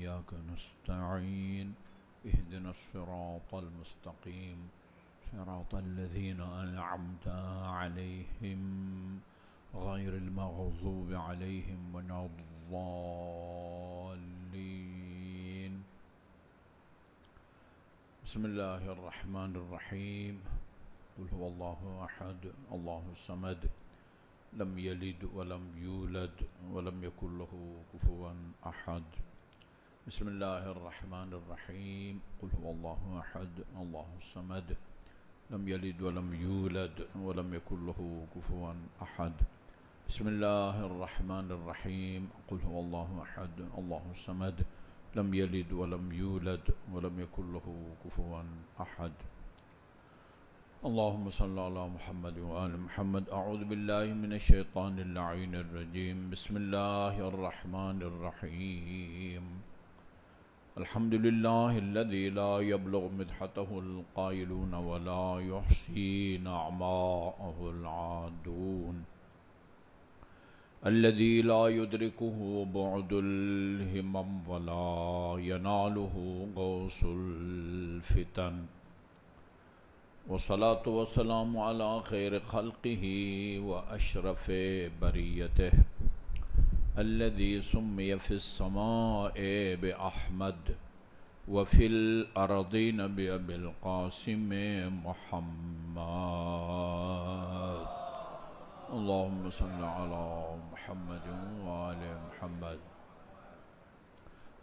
وإياك نستعين اهدنا الصراط المستقيم صراط الذين أنعمت عليهم غير المغضوب عليهم ولا الضالين. بسم الله الرحمن الرحيم. قل هو الله أحد الله الصمد لم يلد ولم يولد ولم يكن له كفوا أحد. بسم الله الرحمن الرحيم. قل هو الله أحد الله الصمد لم يلد ولم يولد ولم يكن له كفوا أحد. بسم الله الرحمن الرحيم. قل هو الله أحد الله الصمد لم يلد ولم يولد ولم يكن له كفوا أحد. اللهم صل على محمد وآل محمد. أعوذ بالله من الشيطان اللعين الرجيم. بسم الله الرحمن الرحيم. الحمد لله الذي لا يبلغ مدحته القائلون ولا يحصي نعماءه العادون، الذي لا يدركه بعد الهمم ولا يناله غوص الفتن، والصلاة والسلام على خير خلقه وأشرف بريته، الذي سمي في السماء بأحمد وفي الأرضين بأبي القاسم محمد. اللهم صل على محمد وآل محمد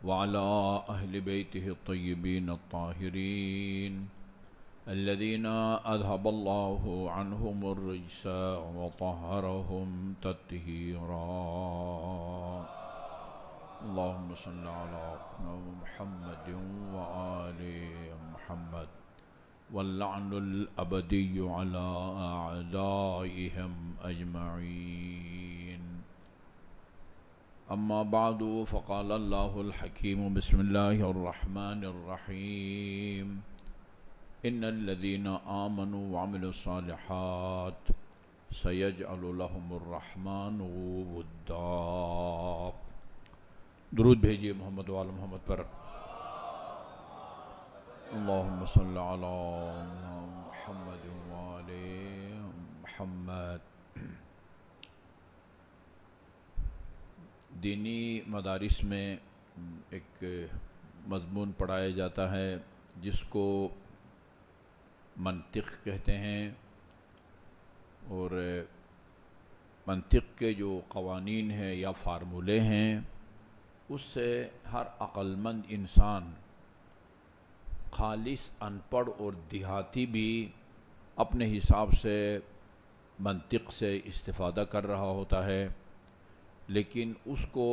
وعلى أهل بيته الطيبين الطاهرين الذين أذهب الله عنهم الرجس وطهرهم تطهيرا. اللهم صل على محمد وآل محمد واللعن الأبدي على أعدائهم أجمعين. أما بعد فقال الله الحكيم. بسم الله الرحمن الرحيم. إن الذين آمنوا وعملوا الصالحات سيجعل لهم الرحمن ودا. درود بھیجیے محمد وآل محمد پر. اللهم صل على محمد وآل محمد. دینی مدارس میں ایک مضمون پڑھایا جاتا ہے جس کو منطق کہتے ہیں، اور منطق کے جو قوانین ہیں یا فارمولے ہیں اس سے ہر عقل مند انسان، خالص ان پڑھ اور دیہاتی بھی اپنے حساب سے منطق سے استفادہ کر رہا ہوتا ہے، لیکن اس کو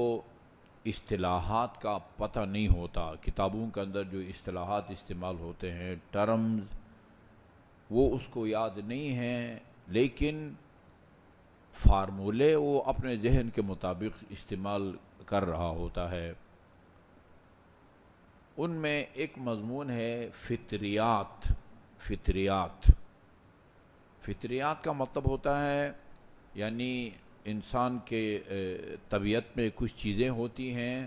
اصطلاحات کا پتہ نہیں ہوتا. کتابوں کے اندر جو اصطلاحات استعمال ہوتے ہیں، ٹرمز، وہ اس کو یاد نہیں ہیں، لیکن فارمولے وہ اپنے ذہن کے مطابق استعمال کر رہا ہوتا ہے. ان میں ایک مضمون ہے فطریات. فطریات کا مطلب ہوتا ہے یعنی انسان کے طبیعت میں کچھ چیزیں ہوتی ہیں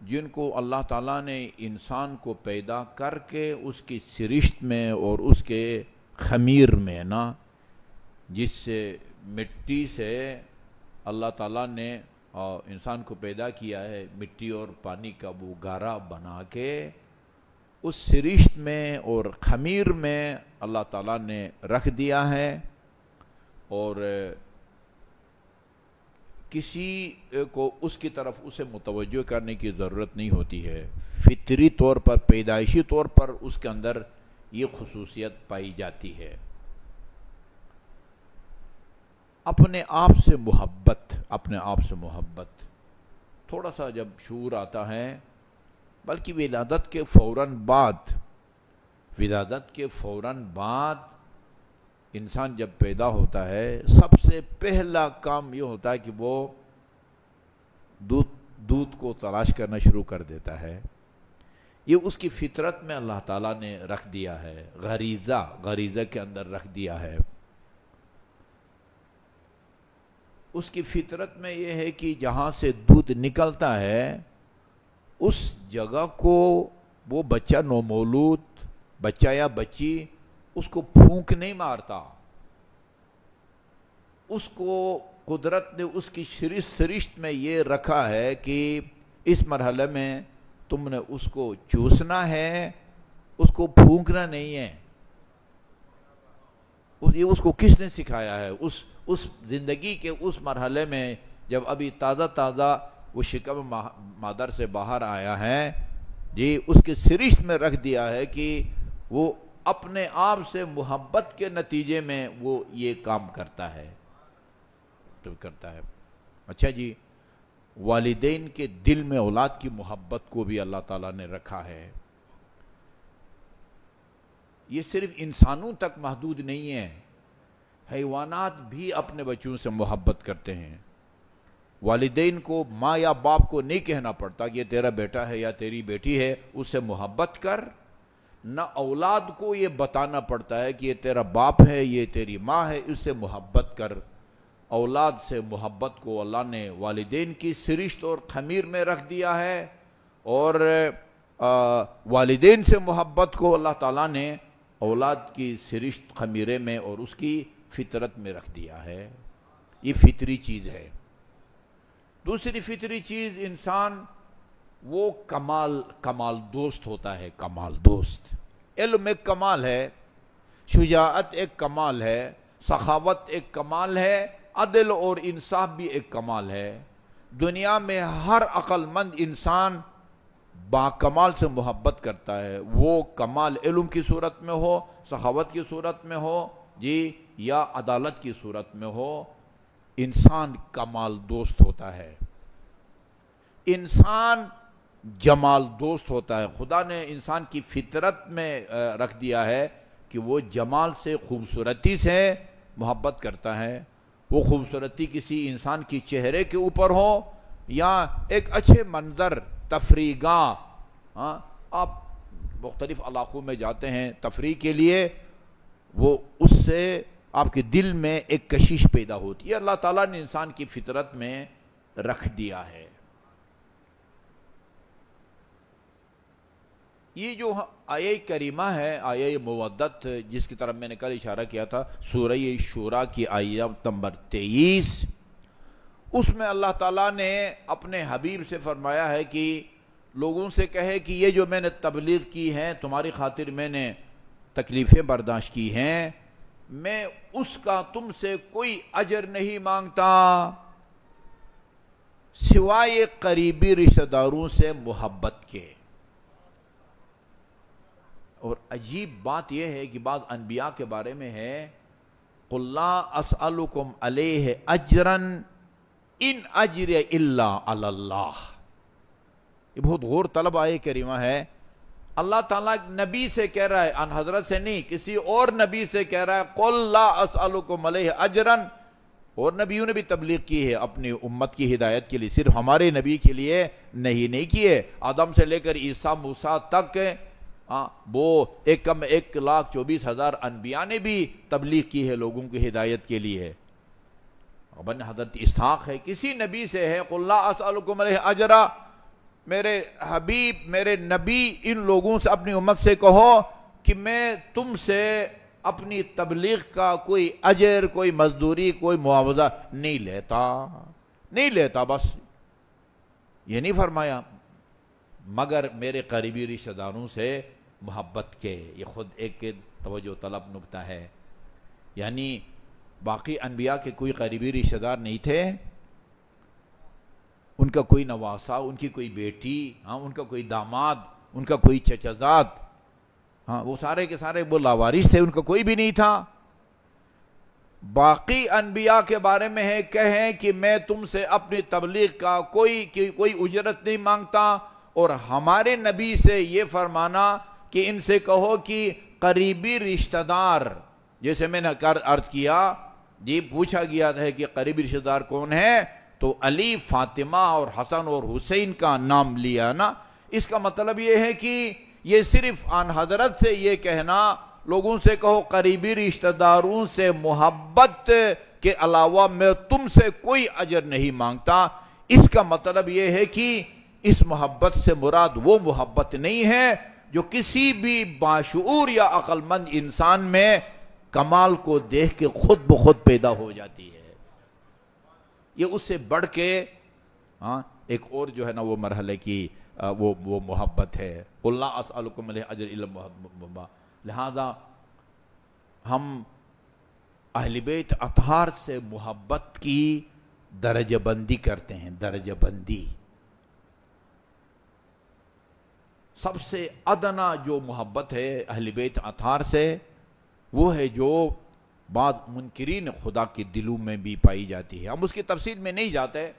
جن کو اللہ تعالیٰ نے انسان کو پیدا کر کے اس کی سرشت میں اور اس کے خمیر میں جس سے مٹی سے اللہ تعالیٰ نے انسان کو پیدا کیا ہے، مٹی اور پانی کا وہ گارا بنا کے اس سرشت میں اور خمیر میں اللہ تعالیٰ نے رکھ دیا ہے، اور کسی کو اس کی طرف اسے متوجہ کرنے کی ضرورت نہیں ہوتی ہے. فطری طور پر، پیدائشی طور پر اس کے اندر یہ خصوصیت پائی جاتی ہے. اپنے آپ سے محبت تھوڑا سا جب شعور آتا ہے، بلکہ ولادت کے فوراً بعد انسان جب پیدا ہوتا ہے، سب سے پہلا کام یہ ہوتا ہے کہ وہ دودھ کو تلاش کرنا شروع کر دیتا ہے. یہ اس کی فطرت میں اللہ تعالیٰ نے رکھ دیا ہے، غریزہ کے اندر رکھ دیا ہے. اس کی فطرت میں یہ ہے کہ جہاں سے دودھ نکلتا ہے اس جگہ کو وہ بچہ نومولود بچہ یا بچی اس کو پھونک نہیں مارتا، اس کو قدرت نے اس کی سرشت میں یہ رکھا ہے کہ اس مرحلے میں تم نے اس کو چوسنا ہے، اس کو پھونکنا نہیں ہے۔ یہ اس کو کس نے سکھایا ہے؟ اس زندگی کے اس مرحلے میں جب ابھی تازہ وہ شکم مادر سے باہر آیا ہے، جی اس کے سرشت میں رکھ دیا ہے کہ وہ اپنے آپ سے محبت کے نتیجے میں وہ یہ کام کرتا ہے۔ اچھا جی، والدین کے دل میں اولاد کی محبت کو بھی اللہ تعالیٰ نے رکھا ہے۔ یہ صرف انسانوں تک محدود نہیں ہے، حیوانات بھی اپنے بچوں سے محبت کرتے ہیں۔ والدین کو ماں یا باپ کو نہیں کہنا پڑتا کہ یہ تیرا بیٹا ہے یا تیری بیٹی ہے، اس سے محبت کر، نہ اولاد کو یہ بتانا پڑتا ہے کہ یہ تیرا باپ ہے یہ تیری ماں ہے، اس سے محبت کر۔ اولاد سے محبت کو اللہ نے والدین کی سرشت اور خمیر میں رکھ دیا ہے، اور والدین سے محبت کو اللہ تعالیٰ نے اولاد کی سرشت خمیرے میں اور اس کی فطرت میں رکھ دیا ہے۔ یہ فطری چیز ہے۔ دوسری فطری چیز، انسان وہ کمال دوست ہوتا ہے، کمال دوست۔ علم ایک کمال ہے، شجاعت ایک کمال ہے، سخاوت ایک کمال ہے، عدل اور انصاف بھی ایک کمال ہے۔ دنیا میں ہر عقل مند انسان با کمال سے محبت کرتا ہے، وہ کمال علم کی صورت میں ہو، سخاوت کی صورت میں ہو جی، یا عدالت کی صورت میں ہو۔ انسان کمال دوست ہوتا ہے، انسان جمال دوست ہوتا ہے۔ خدا نے انسان کی فطرت میں رکھ دیا ہے کہ وہ جمال سے، خوبصورتی سے محبت کرتا ہے۔ وہ خوبصورتی کسی انسان کی چہرے کے اوپر ہو یا ایک اچھے منظر، تفریح گاہ، آپ مختلف علاقوں میں جاتے ہیں تفریح کے لیے، وہ اس سے آپ کے دل میں ایک کشش پیدا ہوتی ہے۔ اللہ تعالیٰ نے انسان کی فطرت میں رکھ دیا ہے۔ یہ جو آیہ کریمہ ہے، آیہ مودت، جس کی طرف میں نے کل اشارہ کیا تھا، سورہ شورا کی آیت نمبر 23، اس میں اللہ تعالیٰ نے اپنے حبیب سے فرمایا ہے کہ لوگوں سے کہے کہ یہ جو میں نے تبلیغ کی ہے، تمہاری خاطر میں نے تکلیفیں برداشت کی ہیں، میں اس کا تم سے کوئی اجر نہیں مانگتا سوائے قریبی رشتہ داروں سے محبت کے۔ اور عجیب بات یہ ہے کہ بعض انبیاء کے بارے میں ہے، قُلْ لَا أَسْأَلُكُمْ عَلَيْهِ أَجْرًا إِنْ أَجْرِيَ إِلَّا عَلَى اللَّهِ۔ یہ بہت غور طلب آیہ کریمہ ہے۔ اللہ تعالیٰ نبی سے کہہ رہا ہے، ان حضرت سے نہیں، کسی اور نبی سے کہہ رہا ہے، قُلْ لَا أَسْأَلُكُمْ عَلَيْهِ أَجْرًا۔ اور نبیوں نے بھی تبلیغ کی ہے اپنی امت کی ہدایت کے لیے، صرف ہمارے نبی کے لیے نہیں کی ہے۔ آدم سے لے کر عیسیٰ موسیٰ تک وہ 1,24,000 انبیاء نے بھی تبلیغ کی ہے لوگوں کی ہدایت کے لیے۔ ابن حضرت اسحاق ہے، کسی نبی سے ہے، قُلْ لَا أَسْأَلُكُمْ عَلَيْهِ أَجْرًا، میرے حبیب، میرے نبی، ان لوگوں سے، اپنی امت سے کہو کہ میں تم سے اپنی تبلیغ کا کوئی اجر، کوئی مزدوری، کوئی معاوضہ نہیں لیتا، بس یہ نہیں فرمایا، مگر میرے قریبی رشتہ داروں سے محبت کے۔ یہ خود ایک توجہ طلب نکتہ ہے، یعنی باقی انبیاء کے کوئی قریبی رشتہ دار نہیں تھے، ان کا کوئی نواسا، ان کی کوئی بیٹی، ان کا کوئی داماد، ان کا کوئی چچزاد، وہ سارے کے سارے وہ لاوارث تھے، ان کا کوئی بھی نہیں تھا۔ باقی انبیاء کے بارے میں ہے، کہیں کہ میں تم سے اپنی تبلیغ کا کوئی اجرت نہیں مانگتا، اور ہمارے نبی سے یہ فرمانا کہ ان سے کہو کہ قریبی رشتہ دار، جیسے میں نے عرض کیا، جی پوچھا گیا تھا کہ قریبی رشتہ دار کون ہے، تو علی، فاطمہ اور حسن اور حسین کا نام لیا نا۔ اس کا مطلب یہ ہے کہ یہ صرف آن حضرت سے یہ کہنا، لوگوں سے کہو قریبی رشتہ داروں سے محبت کے علاوہ میں تم سے کوئی اجر نہیں مانگتا، اس کا مطلب یہ ہے کہ اس محبت سے مراد وہ محبت نہیں ہے جو کسی بھی باشعور یا عقل مند انسان میں کمال کو دیکھ کے خود بخود پیدا ہو جاتی ہے. یہ اس سے بڑھ کے ایک اور جو ہے نا وہ مرحلے کی وہ محبت ہے. قُلْ لَا أَسْأَلُكُمْ عَلَيْهِ أَجْرًا إِلَّا الْمُحَبَّةَ. لہذا ہم اہل بیت اطہار سے محبت کی درجہ بندی کرتے ہیں. درجہ بندی سب سے ادنا جو محبت ہے اہل بیت اطہار سے وہ ہے جو بعض منکرین خدا کے دلوں میں بھی پائی جاتی ہے. ہم اس کی تفصیل میں نہیں جاتے.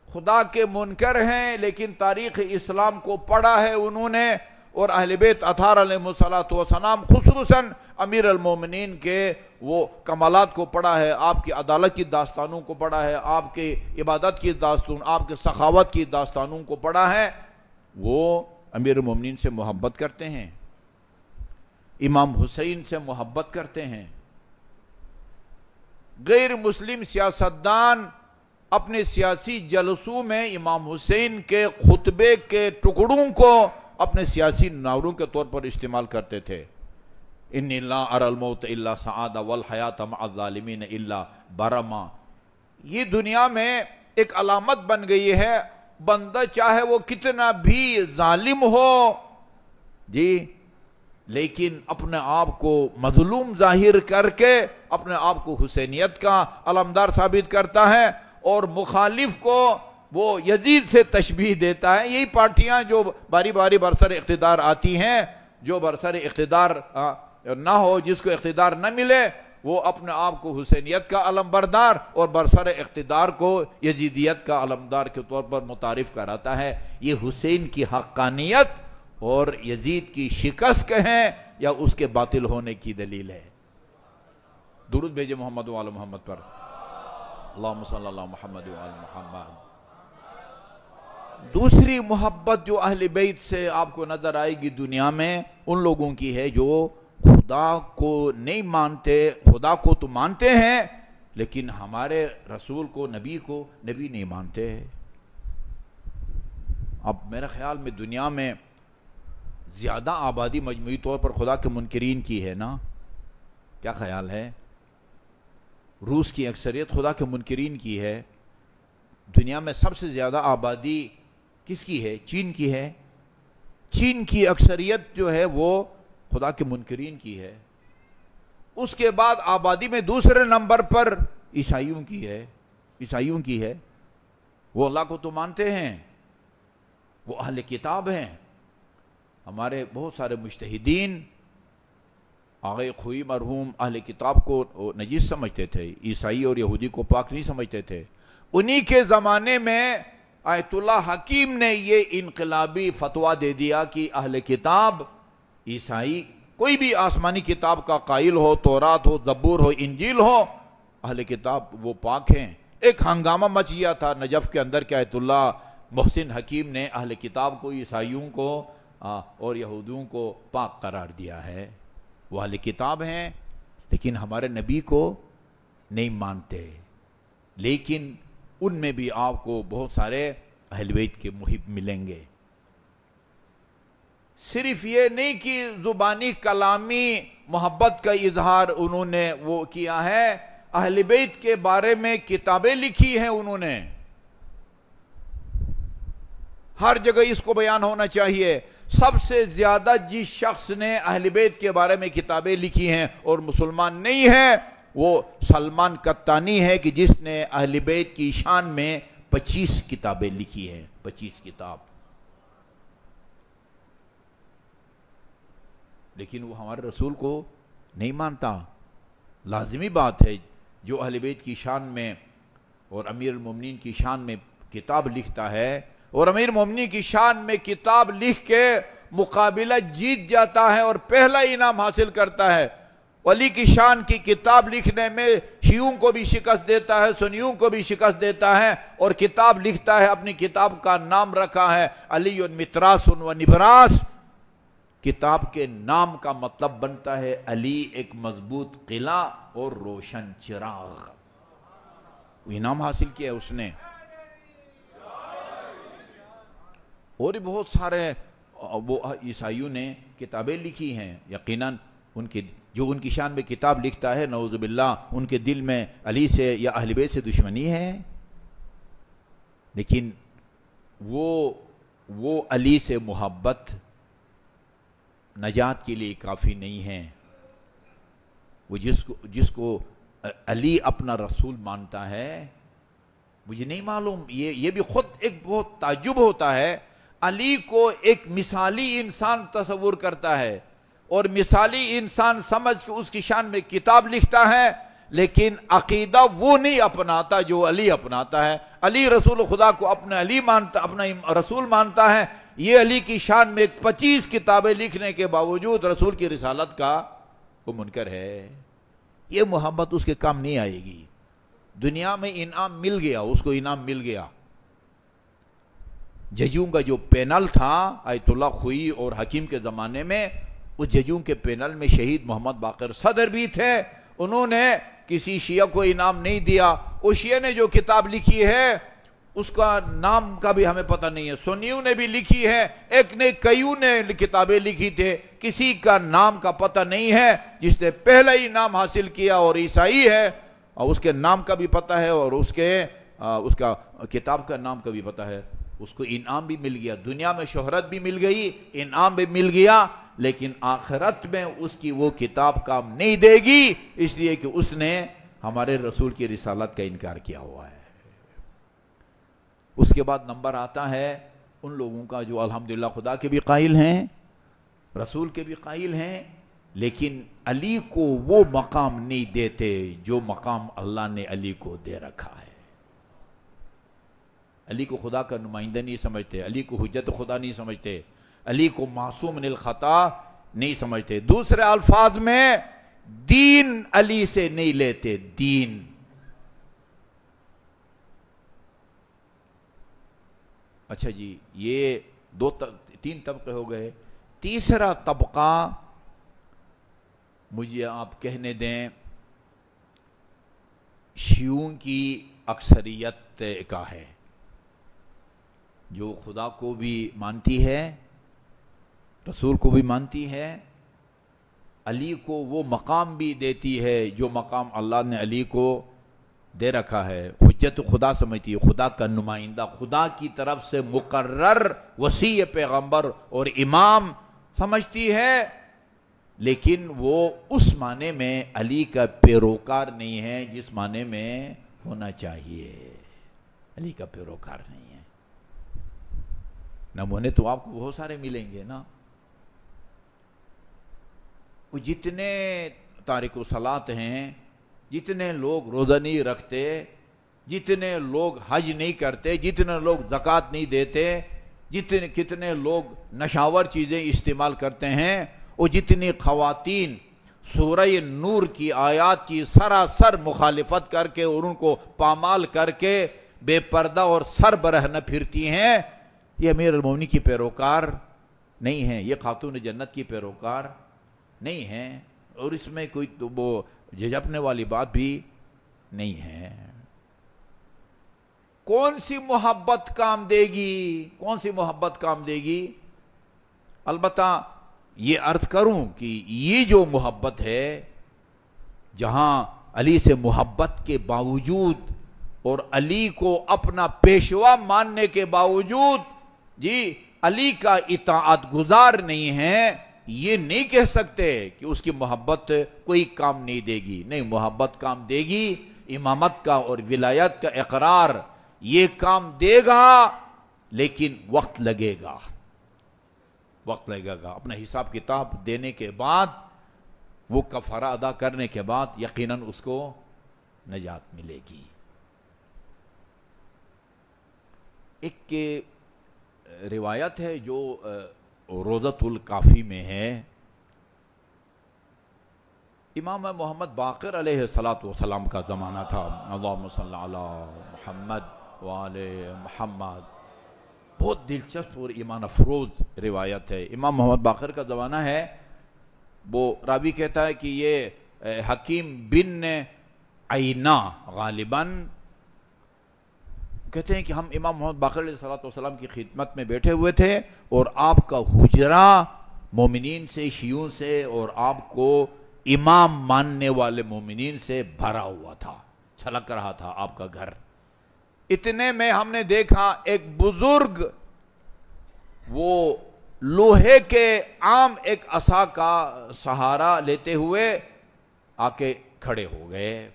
خدا کے منکر ہیں لیکن تاریخ اسلام کو پڑھا ہے انہوں نے، اور اہل بیت اطہار علیہ السلام خصوصاً امیر المومنین کے وہ کمالات کو پڑھا ہے، آپ کی عدالت کی داستانوں کو پڑھا ہے، آپ کے عبادت کی داستان، آپ کے سخاوت کی داستانوں کو پڑھا ہے. وہ امیر المومنین سے محبت کرتے ہیں، امام حسین سے محبت کرتے ہیں. غیر مسلم سیاستدان اپنے سیاسی جلسوں میں امام حسین کے خطبے کے ٹکڑوں کو اپنے سیاسی نعروں کے طور پر استعمال کرتے تھے. انی لا اری الموت الا سعادہ والحیات مع الظالمین الا برما. یہ دنیا میں ایک علامت بن گئی ہے، بندہ چاہے وہ کتنا بھی ظالم ہو جی، لیکن اپنے آپ کو مظلوم ظاہر کر کے اپنے آپ کو حسینیت کا علمدار ثابت کرتا ہے، اور مخالف کو وہ یزید سے تشبیہ دیتا ہے. یہی پارٹیاں جو باری باری برسر اقتدار آتی ہیں، جو برسر اقتدار نہ ہو، جس کو اقتدار نہ ملے، وہ اپنے آپ کو حسینیت کا علم بردار اور برسر اقتدار کو یزیدیت کا علمدار کے طور پر متعارف کراتا ہے. یہ حسین کی حقانیت اور یزید کی شکست کہیں یا اس کے باطل ہونے کی دلیل ہے. درود بھیجے محمد و آل محمد پر. اللہم صلی اللہ محمد و آل محمد. دوسری محبت جو اہل بیت سے آپ کو نظر آئے گی دنیا میں، ان لوگوں کی ہے جو خدا کو نہیں مانتے. خدا کو تو مانتے ہیں لیکن ہمارے رسول کو، نبی کو نبی نہیں مانتے. اب میرے خیال میں دنیا میں زیادہ آبادی مجموعی طور پر خدا کے منکرین کی ہے نا؟ کیا خیال ہے؟ روس کی اکثریت خدا کے منکرین کی ہے. دنیا میں سب سے زیادہ آبادی کس کی ہے؟ چین کی ہے. چین کی اکثریت جو ہے وہ خدا کے منکرین کی ہے. اس کے بعد آبادی میں دوسرے نمبر پر عیسائیوں کی ہے. عیسائیوں کی ہے. وہ اللہ کو تو مانتے ہیں، وہ اہل کتاب ہیں. ہمارے بہت سارے مجتہدین آغا خوئی مرحوم اہل کتاب کو نجیس سمجھتے تھے، عیسائی اور یہودی کو پاک نہیں سمجھتے تھے. انہی کے زمانے میں آیت اللہ حکیم نے یہ انقلابی فتویٰ دے دیا کہ اہل کتاب، عیسائی، کوئی بھی آسمانی کتاب کا قائل ہو، تورات ہو، زبور ہو، انجیل ہو، اہل کتاب وہ پاک ہیں. ایک ہنگامہ مچ گیا تھا نجف کے اندر کہ آیت اللہ محسن حکیم نے اہل کتاب کو، عیسائیوں کو اور یہودیوں کو پاک قرار دیا ہے. وہ اہل کتاب ہیں لیکن ہمارے نبی کو نہیں مانتے. لیکن ان میں بھی آپ کو بہت سارے اہل بیت کے محب ملیں گے. صرف یہ نہیں کہ زبانی کلامی محبت کا اظہار انہوں نے وہ کیا ہے، اہل بیت کے بارے میں کتابیں لکھی ہیں انہوں نے. ہر جگہ اس کو بیان ہونا چاہیے. سب سے زیادہ جس شخص نے اہل بیت کے بارے میں کتابیں لکھی ہیں اور مسلمان نہیں ہے، وہ سلمان قطانی ہے کہ جس نے اہل بیت کی شان میں 25 کتابیں لکھی ہیں. 25 کتاب. لیکن وہ ہمارے رسول کو نہیں مانتا. لازمی بات ہے، جو اہل بیت کی شان میں اور امیر المومنین کی شان میں کتاب لکھتا ہے اور امیر المومنین کی شان میں کتاب لکھ کے مقابلہ جیت جاتا ہے اور پہلا انعام حاصل کرتا ہے. علی کی شان کی کتاب لکھنے میں شیعوں کو بھی شکست دیتا ہے، سنیوں کو بھی شکست دیتا ہے، اور کتاب لکھتا ہے. اپنی کتاب کا نام رکھا ہے علی متراس و نبراس. کتاب کے نام کا مطلب بنتا ہے علی ایک مضبوط قلعہ اور روشن چراغ. وہ انعام حاصل کیا ہے اس نے. اور بھی بہت سارے وہ عیسائیوں نے کتابیں لکھی ہیں، یقیناً ان کی شان میں کتاب لکھتا ہے نعوذ باللہ ان کے دل میں علی سے یا اہل بیت سے دشمنی ہے، لیکن وہ علی سے محبت نجات کے لیے کافی نہیں ہے۔ وہ جس کو علی اپنا رسول مانتا ہے، مجھے نہیں معلوم، یہ بھی خود ایک بہت تعجب ہوتا ہے، علی کو ایک مثالی انسان تصور کرتا ہے اور مثالی انسان سمجھ کے اس کی شان میں کتاب لکھتا ہے، لیکن عقیدہ وہ نہیں اپناتا جو علی اپناتا ہے۔ علی رسول خدا کو اپنا رسول مانتا ہے، یہ علی کی شان میں 25 کتابیں لکھنے کے باوجود رسول کی رسالت کا وہ منکر ہے۔ یہ محبت اس کے کام نہیں آئے گی۔ دنیا میں انعام مل گیا، اس کو انعام مل گیا۔ ججوں کا جو پینل تھا آیت اللہ خوئی اور حکیم کے زمانے میں، اس ججوں کے پینل میں شہید محمد باقر صدر بھی تھے، انہوں نے کسی شیعہ کو انعام نہیں دیا۔ اس شیعہ نے جو کتاب لکھی ہے اس کا نام کا بھی ہمیں پتہ نہیں ہے، سنیوں نے بھی لکھی ہے، ایک نے کئیوں نے کتابیں لکھی تھے، کسی کا نام کا پتہ نہیں ہے۔ جس نے پہلا ہی نام حاصل کیا اور عیسائی ہے، اور اس کے نام کا بھی پتہ ہے اور اس کا کتاب کا نام کا بھی پتہ ہے، اس کو انعام بھی مل گیا، دنیا میں شہرت بھی مل گئی، انعام بھی مل گیا، لیکن آخرت میں اس کی وہ کتاب کام نہیں دے گی، اس لیے کہ اس نے ہمارے رسول کی رسالت کا انکار کیا ہوا ہے۔ اس کے بعد نمبر آتا ہے ان لوگوں کا جو الحمدللہ خدا کے بھی قائل ہیں، رسول کے بھی قائل ہیں، لیکن علی کو وہ مقام نہیں دیتے جو مقام اللہ نے علی کو دے رکھا ہے۔ علی کو خدا کا نمائندہ نہیں سمجھتے، علی کو حجت خدا نہیں سمجھتے، علی کو معصوم من الخطا نہیں سمجھتے۔ دوسرے الفاظ میں دین علی سے نہیں لیتے، دین۔ اچھا جی، یہ تین طبقے ہو گئے۔ تیسرا طبقہ مجھے آپ کہنے دیں شیعوں کی اکثریت کا ہے، جو خدا کو بھی مانتی ہے، رسول کو بھی مانتی ہے، علی کو وہ مقام بھی دیتی ہے جو مقام اللہ نے علی کو دے رکھا ہے، حجت خدا سمجھتی ہے، خدا کا نمائندہ، خدا کی طرف سے مقرر وصی پیغمبر اور امام سمجھتی ہے، لیکن وہ اس معنی میں علی کا پیروکار نہیں ہے جس معنی میں ہونا چاہیے، علی کا پیروکار نہیں ہے۔ نمونے تو آپ کو بہت سارے ملیں گے نا، وہ جتنے تارک الصلاۃ ہیں، جتنے لوگ روزہ نہیں رکھتے، جتنے لوگ حج نہیں کرتے، جتنے لوگ زکوٰۃ نہیں دیتے، کتنے لوگ نشاور چیزیں استعمال کرتے ہیں، وہ جتنی خواتین سورہ نور کی آیات کی سراسر مخالفت کر کے اور ان کو پامال کر کے بے پردہ اور سر برہنہ پھرتی ہیں، یہ امیر المومنین کی پیروکار نہیں ہیں، یہ خاتون جنت کی پیروکار نہیں ہیں، اور اس میں کوئی وہ جھجکنے والی بات بھی نہیں ہے۔ کون سی محبت کام دے گی؟ کون سی محبت کام دے گی؟ البتہ یہ عرض کروں کہ یہ جو محبت ہے، جہاں علی سے محبت کے باوجود اور علی کو اپنا پیشوا ماننے کے باوجود جی علی کا اطاعت گزار نہیں ہے، یہ نہیں کہہ سکتے کہ اس کی محبت کوئی کام نہیں دے گی۔ نہیں، محبت کام دے گی، امامت کا اور ولایت کا اقرار یہ کام دے گا، لیکن وقت لگے گا، وقت لگے گا۔ اپنا حساب کتاب دینے کے بعد، وہ کفارہ ادا کرنے کے بعد یقیناً اس کو نجات ملے گی۔ ایک روایت ہے جو روضۃ الکافی میں ہے، امام محمد باقر علیہ السلام کا زمانہ تھا، اللہم صلی علی محمد وآل محمد، بہت دلچسپ اور ایمان افروز روایت ہے۔ امام محمد باقر کا زمانہ ہے، وہ راوی کہتا ہے کہ یہ حکیم بن عینہ غالباً کہتے ہیں کہ ہم امام محمد باقر علیہ السلام کی خدمت میں بیٹھے ہوئے تھے اور آپ کا حجرہ مومنین سے، شیعوں سے اور آپ کو امام ماننے والے مومنین سے بھرا ہوا تھا، چھلک رہا تھا آپ کا گھر۔ اتنے میں ہم نے دیکھا ایک بزرگ وہ لوہے کے عام ایک عصا کا سہارا لیتے ہوئے آ کے کھڑے ہو گئے،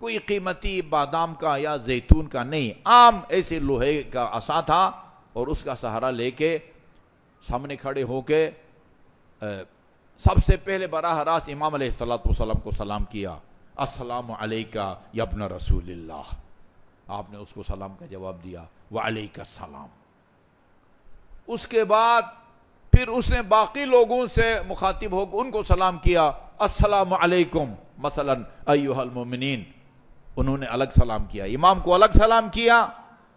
کوئی قیمتی بادام کا یا زیتون کا نہیں، عام ایسے لوہے کا عصا تھا، اور اس کا سہارا لے کے سامنے کھڑے ہو کے سب سے پہلے براہ راست امام علیہ السلام کو سلام کیا، السلام علیکہ یا ابن رسول اللہ۔ آپ نے اس کو سلام کا جواب دیا، وعلیکہ السلام۔ اس کے بعد پھر اس نے باقی لوگوں سے مخاطب ہو کے ان کو سلام کیا، السلام علیکم مثلا ایھا المؤمنین، انہوں نے الگ سلام کیا، امام کو الگ سلام کیا،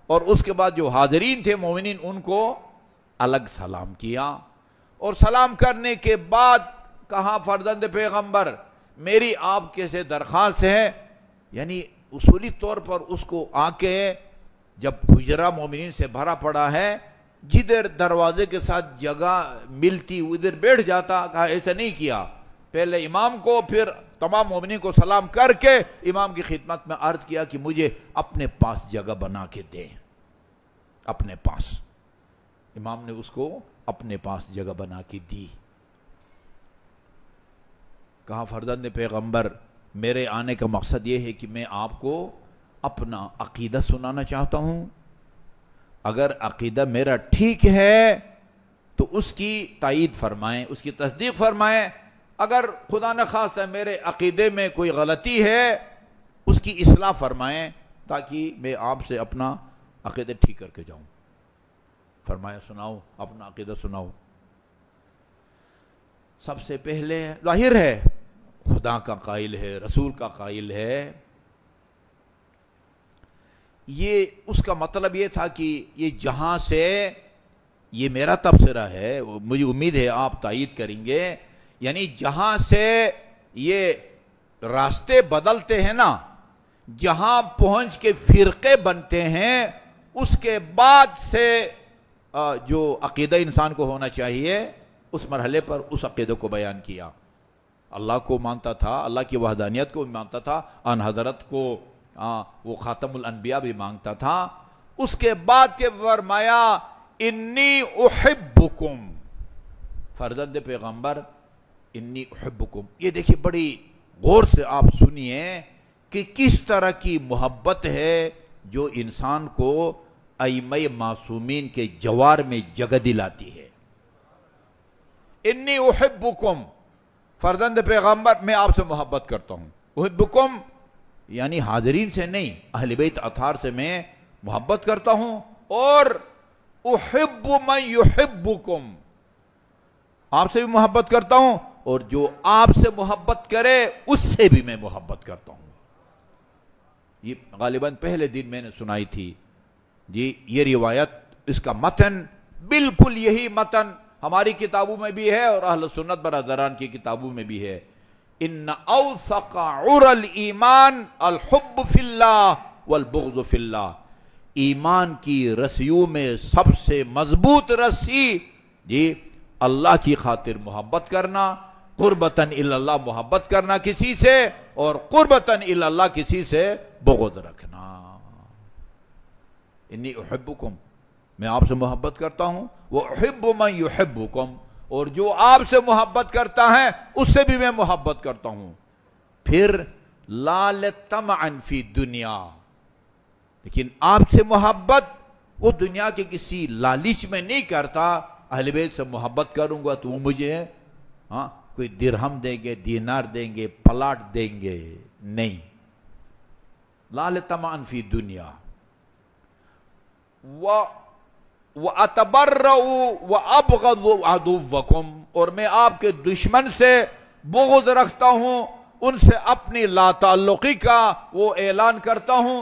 اور اس کے بعد جو حاضرین تھے مومنین ان کو الگ سلام کیا، اور سلام کرنے کے بعد کہا فرزند پیغمبر میری آپ کے سے درخواست ہے، یعنی اصولی طور پر اس کو آ کے جب حجرہ مومنین سے بھرا پڑا ہے، جدھر دروازے کے ساتھ جگہ ملتی ادھر بیٹھ جاتا، کہا ایسا نہیں کیا، پہلے امام کو پھر تمام مومنین کو سلام کر کے امام کی خدمت میں عرض کیا کہ مجھے اپنے پاس جگہ بنا کے دیں، اپنے پاس۔ امام نے اس کو اپنے پاس جگہ بنا کے دی۔ کہا فرزند پیغمبر میرے آنے کا مقصد یہ ہے کہ میں آپ کو اپنا عقیدہ سنانا چاہتا ہوں، اگر عقیدہ میرا ٹھیک ہے تو اس کی تائید فرمائیں، اس کی تصدیق فرمائیں، اگر خدا نخواستہ میرے عقیدے میں کوئی غلطی ہے اس کی اصلاح فرمائیں تاکہ میں آپ سے اپنا عقیدہ ٹھیک کر کے جاؤں۔ فرمایا سناؤ، اپنا عقیدہ سناؤ۔ سب سے پہلے ظاہر ہے خدا کا قائل ہے، رسول کا قائل ہے، یہ اس کا مطلب یہ تھا کہ یہ جہاں سے یہ میرا تبصرہ ہے، مجھے امید ہے آپ تائید کریں گے، یعنی جہاں سے یہ راستے بدلتے ہیں نا، جہاں پہنچ کے فرقے بنتے ہیں، اس کے بعد سے جو عقیدہ انسان کو ہونا چاہیے اس مرحلے پر اس عقیدہ کو بیان کیا۔ اللہ کو مانتا تھا، اللہ کی وحدانیت کو مانتا تھا، آن حضرت کو وہ خاتم الانبیاء بھی مانگتا تھا۔ اس کے بعد کے فرمایا انی احبکم، فرزند پیغمبر انی احبکم۔ یہ دیکھیے بڑی غور سے آپ سنیے کہ کس طرح کی محبت ہے جو انسان کو ائمہ معصومین کے جوار میں جگہ دلاتی ہے۔ انی احبکم، فرزند پیغمبر میں آپ سے محبت کرتا ہوں۔ احبکم یعنی حاضرین سے نہیں، اہل بیت اطہار سے میں محبت کرتا ہوں، اور احب من یحبکم، آپ سے بھی محبت کرتا ہوں، اور جو آپ سے محبت کرے اس سے بھی میں محبت کرتا ہوں۔ یہ غالباً پہلے دن میں نے سنائی تھی جی، یہ روایت، اس کا متن بالکل یہی متن ہماری کتابوں میں بھی ہے اور اہل سنت برادران کی کتابوں میں بھی ہے۔ ان اوثق عر الایمان الحب فی اللہ والبغض فی اللہ، ایمان کی رسیوں میں سب سے مضبوط رسی جی اللہ کی خاطر محبت کرنا، قربتاً الی اللہ محبت کرنا کسی سے، اور قربتاً الی اللہ کسی سے بغض رکھنا۔ انی احبکم، میں آپ سے محبت کرتا ہوں، وَأُحِبُّ مَن يُحِبُّكُمْ، اور جو آپ سے محبت کرتا ہے اس سے بھی میں محبت کرتا ہوں۔ پھر لا لطمعن فی دنیا، لیکن آپ سے محبت وہ دنیا کے کسی لالچ میں نہیں کرتا۔ اہل بیت سے محبت کروں گا تو وہ مجھے کوئی درہم دیں گے، دینار دیں گے، پلاٹ دیں گے، نہیں۔ لا لطمعن فی دنیا وَأَتَبَرَّأُ وَأَبْغَضُ عَدُوَّكُمْ، اور میں آپ کے دشمن سے بغض رکھتا ہوں، ان سے اپنی لا تعلقی کا وہ اعلان کرتا ہوں،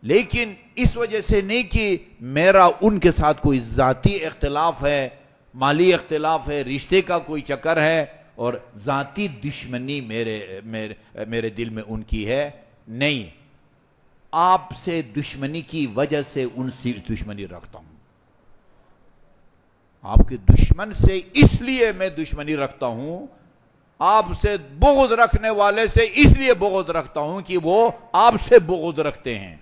لیکن اس وجہ سے نہیں کہ میرا ان کے ساتھ کوئی ذاتی اختلاف ہے، مالی اختلاف ہے، رشتے کا کوئی چکر ہے، اور ذاتی دشمنی میرے دل میں ان کی ہے، نہیں۔ آپ سے دشمنی کی وجہ سے ان سے دشمنی رکھتا ہوں. آپ کے دشمن سے اس لیے میں دشمنی رکھتا ہوں، آپ سے بغض رکھنے والے سے اس لیے بغض رکھتا ہوں کہ وہ آپ سے بغض رکھتے ہیں،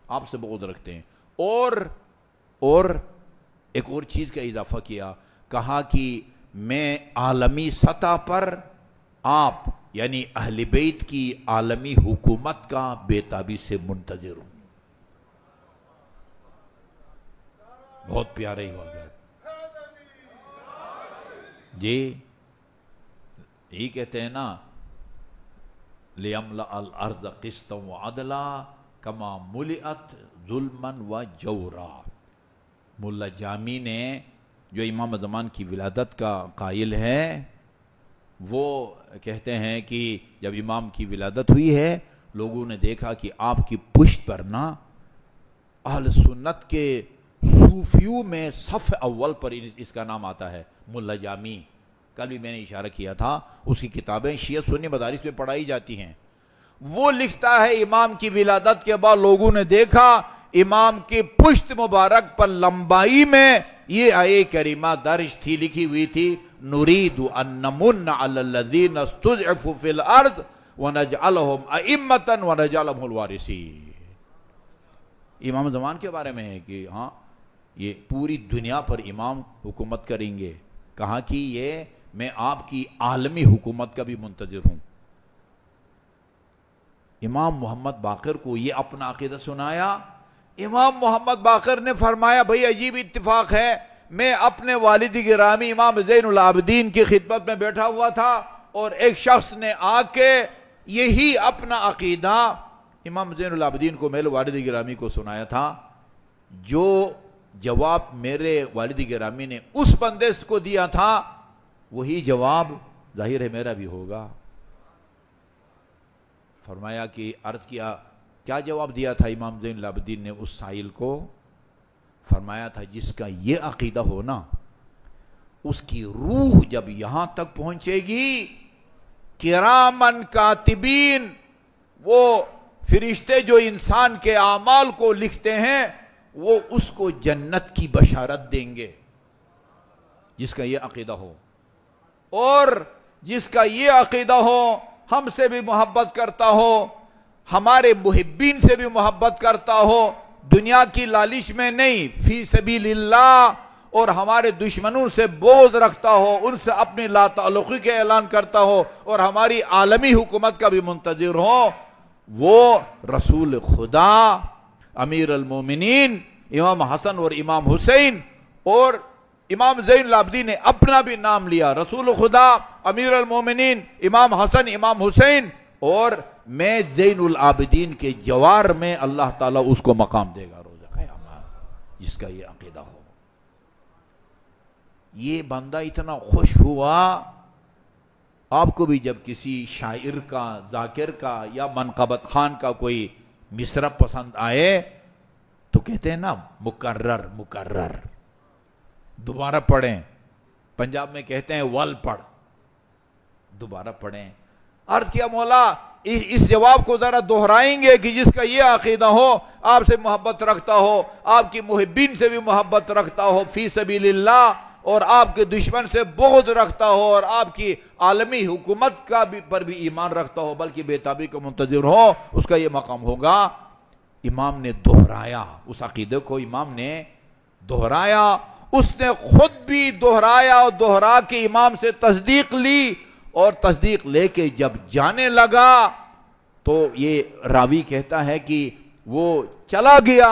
آپ سے بغض رکھتے ہیں. اور ایک اور چیز کا اضافہ کیا، کہا کہ میں عالمی سطح پر آپ یعنی اہل بیت کی عالمی حکومت کا بےتابی سے منتظر ہوں. بہت پیارے ہی واقعہ جی. یہی کہتے ہیں نا، لِيَمْلَأَ الْأَرْضَ قِسْطًا وَعَدْلًا كَمَا مُلِئَتْ ظُلْمًا وَجَوْرًا. ملا جامی نے، جو امام زمان کی ولادت کا قائل ہے، وہ کہتے ہیں کہ جب امام کی ولادت ہوئی ہے، لوگوں نے دیکھا کہ آپ کی پشت پر نا اہل سنت کے صوفیوں میں صف اول پر اس کا نام آتا ہے، ملا جامی. کل بھی میں نے اشارہ کیا تھا، اس کی کتابیں شیعہ سنی مدارس میں پڑھائی جاتی ہیں. وہ لکھتا ہے امام کی ولادت کے بعد لوگوں نے دیکھا امام کی پشت مبارک پر لمبائی میں یہ آیے کریمہ درج تھی، لکھی ہوئی تھی، نرید ان نمن علی الذین استضعفوا فی الارض ونجعلہم ائمۃ ونجعلہم الوارثین. امام زمان کے بارے میں ہے کہ ہاں یہ پوری دنیا پر امام حکومت کریں گے. کہا کہ یہ میں آپ کی عالمی حکومت کا بھی منتظر ہوں. امام محمد باقر کو یہ اپنا عقیدہ سنایا. امام محمد باقر نے فرمایا بھئی عجیب اتفاق ہے، میں اپنے والد گرامی امام زین العابدین کی خدمت میں بیٹھا ہوا تھا اور ایک شخص نے آ کے یہی اپنا عقیدہ امام زین العابدین کو، میرے والد گرامی کو سنایا تھا. جو جواب میرے والد گرامی نے اس بندے کو دیا تھا وہی جواب ظاہر ہے میرا بھی ہوگا. فرمایا کہ عرض کیا جواب دیا تھا امام زین العابدین نے اس سائل کو؟ فرمایا تھا جس کا یہ عقیدہ ہو نا، اس کی روح جب یہاں تک پہنچے گی، کرامن کاتبین، وہ فرشتے جو انسان کے اعمال کو لکھتے ہیں، وہ اس کو جنت کی بشارت دیں گے، جس کا یہ عقیدہ ہو. اور جس کا یہ عقیدہ ہو، ہم سے بھی محبت کرتا ہو، ہمارے محبین سے بھی محبت کرتا ہو، دنیا کی لالچ میں نہیں، فی سبیل اللہ، اور ہمارے دشمنوں سے بغض رکھتا ہو، ان سے اپنی لا تعلقی کے اعلان کرتا ہو، اور ہماری عالمی حکومت کا بھی منتظر ہو، وہ رسول خدا امیر المومنین امام حسن اور امام حسین، اور امام زین العابدین نے اپنا بھی نام لیا، رسول خدا امیر المومنین امام حسن امام حسین، اور میں زین العابدین کے جوار میں اللہ تعالیٰ اس کو مقام دے گا روزہ قیامت، جس کا یہ عقیدہ ہو. یہ بندہ اتنا خوش ہوا. آپ کو بھی جب کسی شاعر کا، ذاکر کا یا منقبت خان کا کوئی مصرع پسند آئے تو کہتے ہیں نا مکرر دوبارہ پڑھیں. پنجاب میں کہتے ہیں ول پڑھ، دوبارہ پڑھیں. عرض کیا مولا اس جواب کو ذرا دہرائیں گے کہ جس کا یہ عقیدہ ہو، آپ سے محبت رکھتا ہو، آپ کی محبین سے بھی محبت رکھتا ہو فی سبیل اللہ، اور آپ کے دشمن سے بغض رکھتا ہو، اور آپ کی عالمی حکومت کا بھی پر بھی ایمان رکھتا ہو، بلکہ بےتابی کا منتظر ہو، اس کا یہ مقام ہوگا. امام نے دہرایا اس عقیدے کو، امام نے دہرایا، اس نے خود بھی دہرایا اور دہرا کے امام سے تصدیق لی، اور تصدیق لے کے جب جانے لگا تو یہ راوی کہتا ہے کہ وہ چلا گیا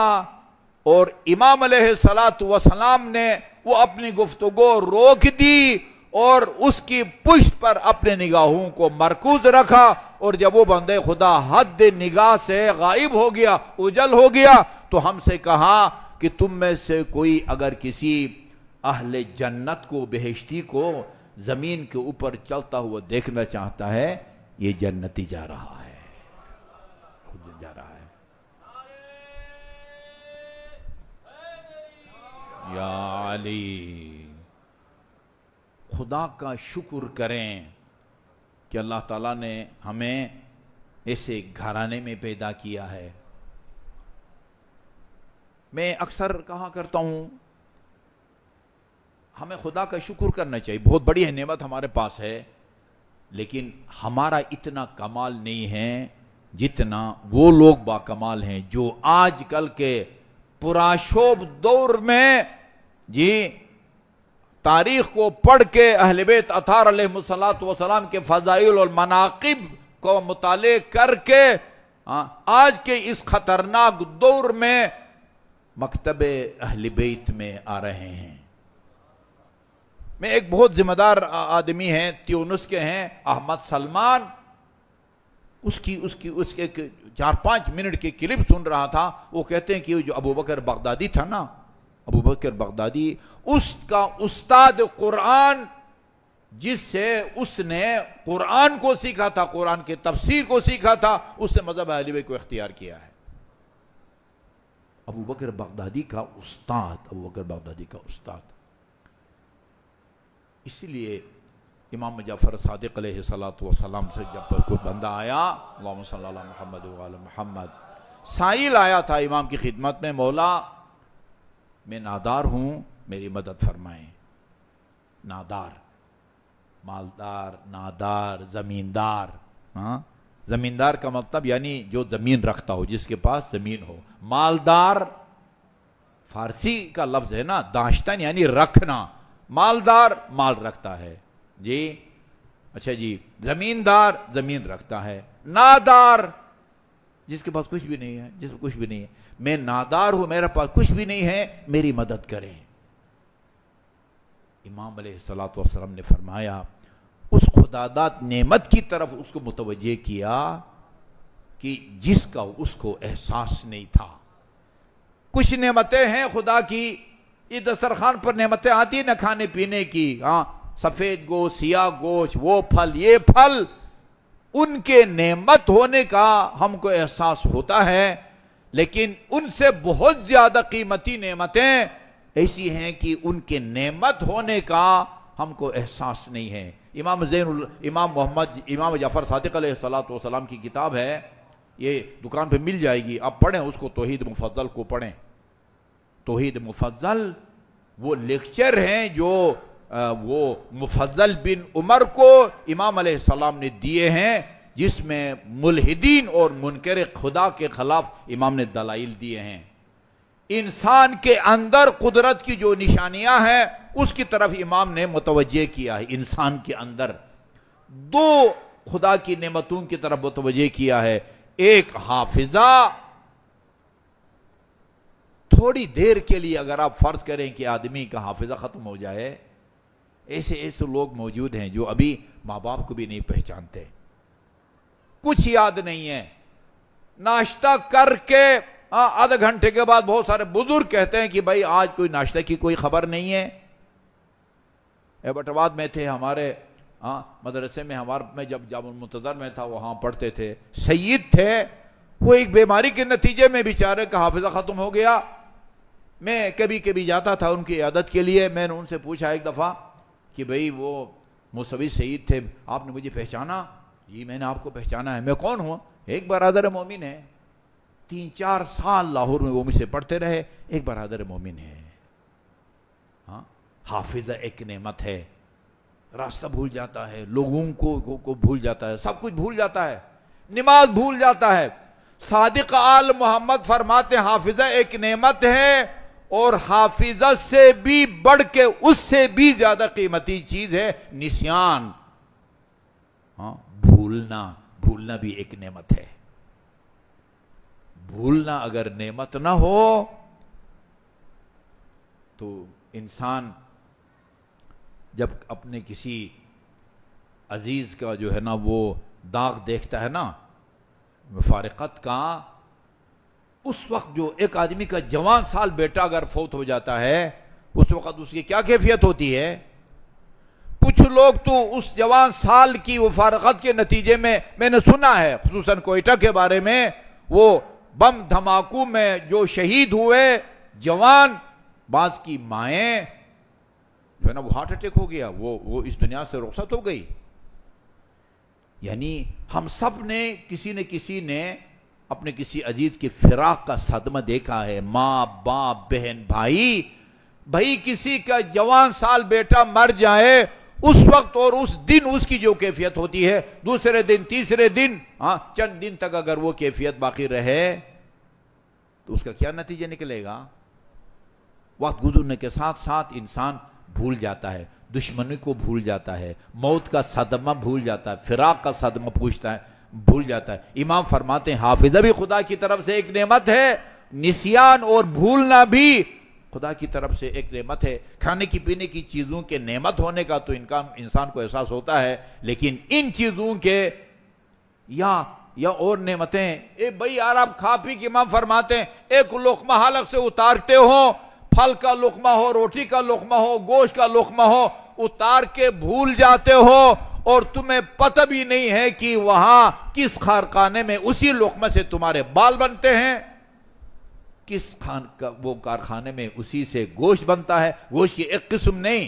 اور امام علیہ السلام نے وہ اپنی گفتگو روک دی اور اس کی پشت پر اپنے نگاہوں کو مرکوز رکھا، اور جب وہ بندے خدا حد نگاہ سے غائب ہو گیا، اجل ہو گیا، تو ہم سے کہا کہ تم میں سے کوئی اگر کسی اہل جنت کو، بہشتی کو زمین کے اوپر چلتا ہوا دیکھنا چاہتا ہے، یہ جنتی جا رہا ہے، خود جا رہا ہے. یا علی، خدا کا شکر کریں کہ اللہ تعالیٰ نے ہمیں ایسے گھرانے میں پیدا کیا ہے. میں اکثر کہا کرتا ہوں ہمیں خدا کا شکر کرنا چاہیے، بہت بڑی نعمت ہمارے پاس ہے، لیکن ہمارا اتنا کمال نہیں ہے جتنا وہ لوگ باکمال ہیں جو آج کل کے پرآشوب دور میں تاریخ کو پڑھ کے اہل بیت اطہار علیہ السلام کے فضائل اور مناقب کو مطالعہ کر کے آج کے اس خطرناک دور میں مکتب اہل بیت میں آ رہے ہیں۔ میں ایک بہت ذمہ دار آدمی ہیں، تیونس کے ہیں، احمد سلمان، اس کے 4-5 منٹ کی کلپ سن رہا تھا۔ وہ کہتے ہیں کہ جو ابو بکر بغدادی تھا نا، ابو بکر بغدادی، اس کا استاد قرآن جس سے اس نے قرآن کو سیکھا تھا، قرآن کے تفسیر کو سیکھا تھا، اس نے مذہب اہل بیت کو اختیار کیا ہے۔ ابو بکر بغدادی کا استاد، اس لیے امام جعفر صادق علیہ السلام سے جب کوئی بندہ آیا، اللہم صلی اللہ علیہ محمد وعلی محمد، سائل آیا تھا امام کی خدمت میں، مولا میں نادار ہوں، میری مدد فرمائیں۔ نادار، مالدار، نادار، زمیندار۔ زمیندار کا مطلب یعنی جو زمین رکھتا ہو، جس کے پاس زمین ہو۔ مالدار فارسی کا لفظ ہے نا، داشتن یعنی رکھنا، مالدار مال رکھتا ہے جی، اچھا جی، زمیندار زمین رکھتا ہے، نادار جس کے پاس کچھ بھی نہیں ہے، جس کو کچھ بھی نہیں ہے۔ میں نادار ہوں، میرے پاس کچھ بھی نہیں ہے، میری مدد کریں۔ امام علیہ السلام نے فرمایا، اس خداداد نعمت کی طرف اس کو متوجہ کیا کہ جس کا اس کو احساس نہیں تھا۔ کچھ نعمتیں ہیں خدا کی، یہ دسترخوان پر نعمتیں آتی نہ کھانے پینے کی، سفید گوشت، سیاہ گوشت، وہ پھل، یہ پھل، ان کے نعمت ہونے کا ہم کو احساس ہوتا ہے، لیکن ان سے بہت زیادہ قیمتی نعمتیں ایسی ہیں کہ ان کے نعمت ہونے کا ہم کو احساس نہیں ہے۔ امام جعفر صادق علیہ السلام کی کتاب ہے، یہ دکان پہ مل جائے گی، آپ پڑھیں اس کو، توحید مفضل کو پڑھیں۔ توحید مفضل وہ لیکچر ہیں جو وہ مفضل بن عمر کو امام علیہ السلام نے دیے ہیں، جس میں ملحدین اور منکر خدا کے خلاف امام نے دلائل دیے ہیں۔ انسان کے اندر قدرت کی جو نشانیاں ہیں اس کی طرف امام نے متوجہ کیا ہے۔ انسان کے اندر 2 خدا کی نعمتوں کی طرف متوجہ کیا ہے، ایک حافظہ، تھوڑی دیر کے لیے اگر آپ فرض کریں کہ آدمی کا حافظہ ختم ہو جائے، ایسے لوگ موجود ہیں جو ابھی ماں باپ کو بھی نہیں پہچانتے، کچھ یاد نہیں ہے، ناشتہ کر کے آدھے گھنٹے کے بعد بہت سارے بزرگ کہتے ہیں کہ بھائی آج کوئی ناشتہ کی کوئی خبر نہیں ہے۔ ایبٹ آباد میں تھے ہمارے مدرسے میں، میں جب جامع المنتظر میں تھا وہاں پڑھتے تھے، سید تھے، وہ ایک بیماری کے نتیجے میں بیچارے کا حافظہ ختم ہو گیا۔ میں کبھی کبھی جاتا تھا ان کی عیادت کے لیے، میں نے ان سے پوچھا ایک دفعہ کہ بھئی وہ موسوی سید تھے، آپ نے مجھے پہچانا؟ جی میں نے آپ کو پہچانا ہے۔ میں کون ہوں؟ ایک برادر مومن ہے، 3-4 سال لاہور میں وہ مجھ سے پڑھتے رہے، ایک برادر مومن ہے۔ حافظہ ایک نعمت ہے، راستہ بھول جاتا ہے، لوگوں کو بھول جاتا ہے، سب کچھ بھول جاتا ہے، نماز بھول جاتا ہے۔ صادق آل محمد فرماتے ہیں حافظہ ایک نعمت ہے، اور حافظہ سے بھی بڑھ کے اس سے بھی زیادہ قیمتی چیز ہے نسیان۔ بھولنا بھی ایک نعمت ہے۔ بھولنا اگر نعمت نہ ہو تو انسان جب اپنے کسی عزیز کا جو ہے نا وہ داغ دیکھتا ہے نا مفارقت کا، اس وقت جو ایک آدمی کا جوان سال بیٹا اگر فوت ہو جاتا ہے، اس وقت اس کی کیا کیفیت ہوتی ہے؟ کچھ لوگ تو اس جوان سال کی مفارقت کے نتیجے میں نے سنا ہے خصوصاً کوئٹہ کے بارے میں، وہ بم دھماکوں میں جو شہید ہوئے جوان، بعض کی مائیں جو ہے نا وہ ہارٹ اٹیک ہو گیا، وہ اس دنیا سے رخصت ہو گئی۔ یعنی ہم سب نے کسی نہ کسی نے اپنے کسی عزیز کی فراق کا صدمہ دیکھا ہے؟ ماں باپ بہن بھائی کسی کا جوان سال بیٹا مر جائے اس وقت اور اس دن اس کی جو کیفیت ہوتی ہے، دوسرے دن تیسرے دن چند دن تک اگر وہ کیفیت باقی رہے تو اس کا کیا نتیجہ نکلے گا؟ وقت گزرنے کے ساتھ ساتھ انسان بھول جاتا ہے، دشمنی کو بھول جاتا ہے، موت کا صدمہ بھول جاتا ہے، فراق کا صدمہ بھول جاتا ہے۔ امام فرماتے ہیں حافظہ بھی خدا کی طرف سے ایک نعمت ہے، نسیان اور بھولنا بھی خدا کی طرف سے ایک نعمت ہے۔ کھانے کی پینے کی چیزوں کے نعمت ہونے کا تو انسان کو احساس ہوتا ہے، لیکن ان چیزوں کے یا اور نعمتیں بھائی یار آپ کھا پی کے امام فرماتے ہیں ایک لقمہ حلق سے اتارتے ہو، پھل کا لقمہ ہو، روٹی کا لقمہ ہو، گوشت کا لقمہ ہو، اتار کے بھول جاتے ہو اور تمہیں پتہ بھی نہیں ہے کہ وہاں کس کارخانے میں اسی لقمہ سے تمہارے بال بنتے ہیں، کس وہ کارخانے میں اسی سے گوشت بنتا ہے۔ گوشت کی ایک قسم نہیں،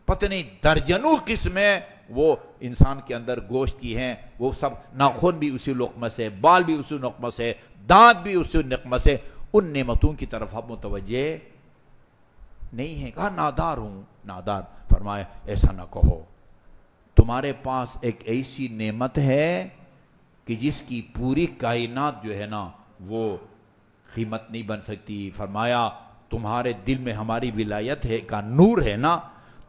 پتہ نہیں درجنوں قسمیں وہ انسان کے اندر گوشت کی ہیں، وہ سب ناخن بھی اسی لقمہ سے، بال بھی اسی لقمہ سے، دانت بھی اسی لقمہ سے، ان نعمتوں کی طرف آپ متوجہ نہیں ہیں۔ کہا نادار ہوں، نادار۔ فرمایا ایسا نہ کہو، تمہارے پاس ایک ایسی نعمت ہے کہ جس کی پوری کائنات جو ہے نا وہ قیمت نہیں بن سکتی۔ فرمایا تمہارے دل میں ہماری ولایت ہے کا نور ہے نا،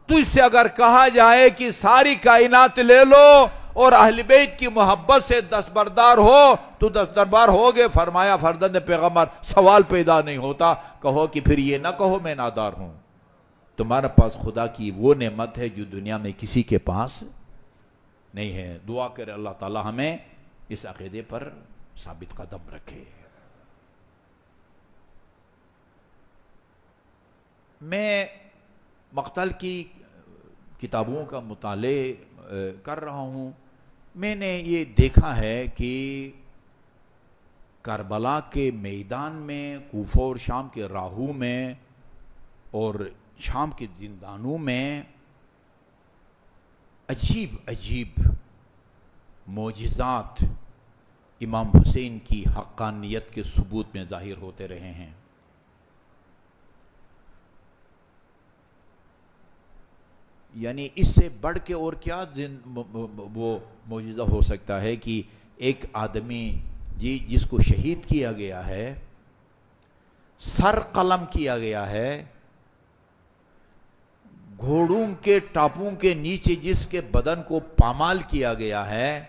تو اس سے اگر کہا جائے کہ ساری کائنات لے لو اور اہل بیت کی محبت سے دستبردار ہو تو دستبردار ہوگے۔ فرمایا فرزند پیغمبر سوال پیدا نہیں ہوتا، کہو کہ پھر یہ نہ کہو میں نادار ہوں۔ تمہارے پاس خدا کی وہ نعمت ہے جو دنیا میں کسی کے پاس نہیں ہے۔ دعا کرے اللہ تعالی ہمیں اس عقیدے پر ثابت قدم رکھے۔ میں مقتل کی کتابوں کا مطالعہ کر رہا ہوں، میں نے یہ دیکھا ہے کہ کربلا کے میدان میں، کوفہ اور شام کے راہوں میں اور شام کے زندانوں میں عجیب عجیب معجزات امام حسین کی حقانیت کے ثبوت میں ظاہر ہوتے رہے ہیں۔ یعنی اس سے بڑھ کے اور کیا وہ معجزہ ہو سکتا ہے کہ ایک آدمی جس کو شہید کیا گیا ہے، سر قلم کیا گیا ہے، گھوڑوں کے ٹاپوں کے نیچے جس کے بدن کو پامال کیا گیا ہے،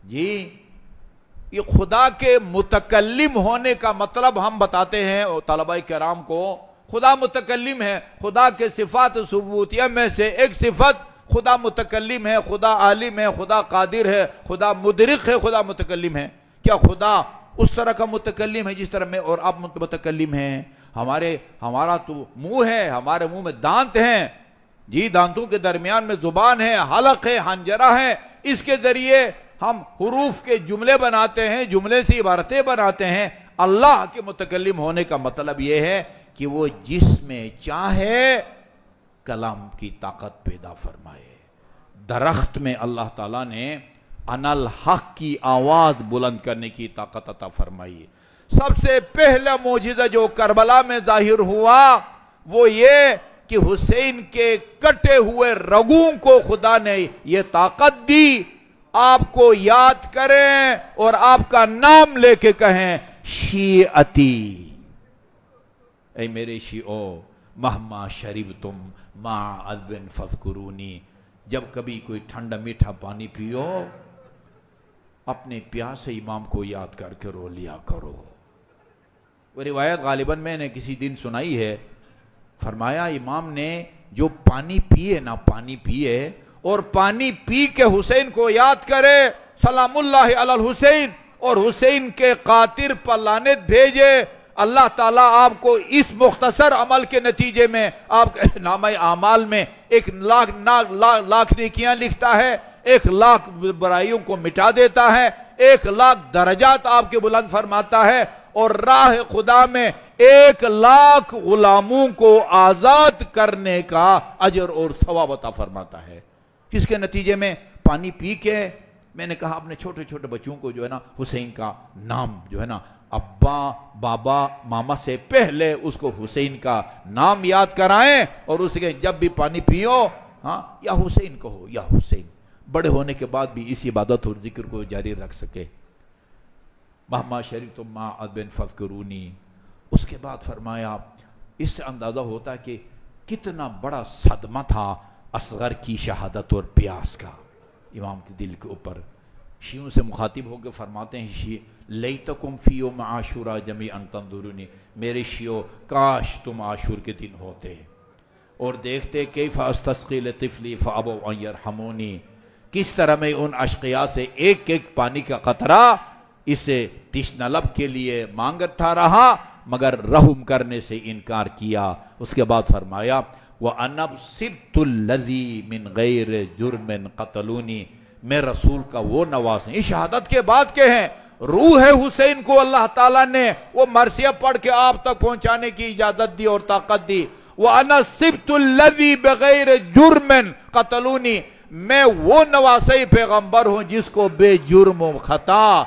یہ خدا کے متکلم ہونے کا مطلب ہم بتاتے ہیں طلباء کرام کو۔ خدا متکلم ہے، خدا کے صفات ثبوتیہ میں سے ایک صفت خدا متکلم ہے، خدا عالم ہے، خدا قادر ہے، خدا مدرک ہے، خدا متکلم ہے۔ کیا خدا اس طرح کا متکلم ہے جس طرح میں اور آپ متکلم ہیں؟ ہمارا تو منہ ہے، ہمارے منہ میں دانت ہیں، دانتوں کے درمیان میں زبان ہے، حلق ہے، حنجرہ ہے، اس کے ذریعے ہم حروف کے جملے بناتے ہیں، جملے سے عبارتیں بناتے ہیں۔ اللہ کے متکلم ہونے کا مطلب یہ ہے کہ وہ جس میں چاہے کلام کی طاقت پیدا فرمائے۔ درخت میں اللہ تعالیٰ نے انا الحق کی آواز بلند کرنے کی طاقت عطا فرمائی۔ سب سے پہلا معجزہ جو کربلا میں ظاہر ہوا وہ یہ کہ حسین کے کٹے ہوئے رگوں کو خدا نے یہ طاقت دی، آپ کو یاد کریں اور آپ کا نام لے کے کہیں شیعتی، اے میرے شیعو مہما شربتم ما عذب فذکرونی، جب کبھی کوئی ٹھنڈا میٹھا پانی پیو اپنے پیاسے امام کو یاد کر کے رو لیا کرو۔ وہ روایت غالباً میں نے کسی دن سنائی ہے، فرمایا امام نے جو پانی پیے نا، پانی پیے اور پانی پی کے حسین کو یاد کرے، سلام اللہ علی الحسین، اور حسین کے قاتل پر لعنت بھیجے، اللہ تعالیٰ آپ کو اس مختصر عمل کے نتیجے میں آپ کے نامہ اعمال میں 1,00,000 نیکیاں لکھتا ہے، 1,00,000 برائیوں کو مٹا دیتا ہے، 1,00,000 درجات آپ کے بلند فرماتا ہے، اور راہ خدا میں 1,00,000 غلاموں کو آزاد کرنے کا اجر اور ثواب عطا فرماتا ہے۔ کس کے نتیجے میں؟ پانی پی کے میں نے کہا اپنے چھوٹے چھوٹے بچوں کو جو ہے نا حسین کا نام جو ہے نا ابا بابا ماما سے پہلے اس کو حسین کا نام یاد کرائیں اور اس کے جب بھی پانی پیو ہاں یا حسین کہو یا حسین، بڑے ہونے کے بعد بھی اس عبادت اور ذکر کو جاری رکھ سکے۔ مہما شریف تم ما ادبن فذکرونی، اس کے بعد فرمایا اس سے اندازہ ہوتا ہے کہ کتنا بڑا صدمہ تھا اصغر کی شہادت اور پیاس کا امام کے دل کے اوپر۔ شیعوں سے مخاطب ہو کے فرماتے ہیں شیعہ لیتکم فی یوم عاشورا جمیعا تنظرونی، میرے شیعوں کاش تم عاشور کے دن ہوتے اور دیکھتے کیف استسقی لطفلی فابوا ان یرحمونی، کس طرح میں ان اشقیاء سے ایک ایک پانی کا قطرہ اسے تشنہ لب کے لیے مانگتا رہا مگر رحم کرنے سے انکار کیا۔ اس کے بعد فرمایا وَأَنَبْ سِبْتُ الَّذِي مِنْ غَيْرِ جُرْمٍ قَتَلُونِي، میں رسول کا وہ نواز ہیں۔ یہ شہادت کے بعد کے ہیں، روح حسین کو اللہ تعالیٰ نے وہ مرثیہ پڑھ کے آپ تک پہنچانے کی اجازت دی اور طاقت دی۔ وَأَنَا سِبْتُ الَّذِي بِغَيْرِ جُرْمٍ قَتَلُونِي، میں وہ نواسی پیغمبر ہوں جس کو بے جرم و خطا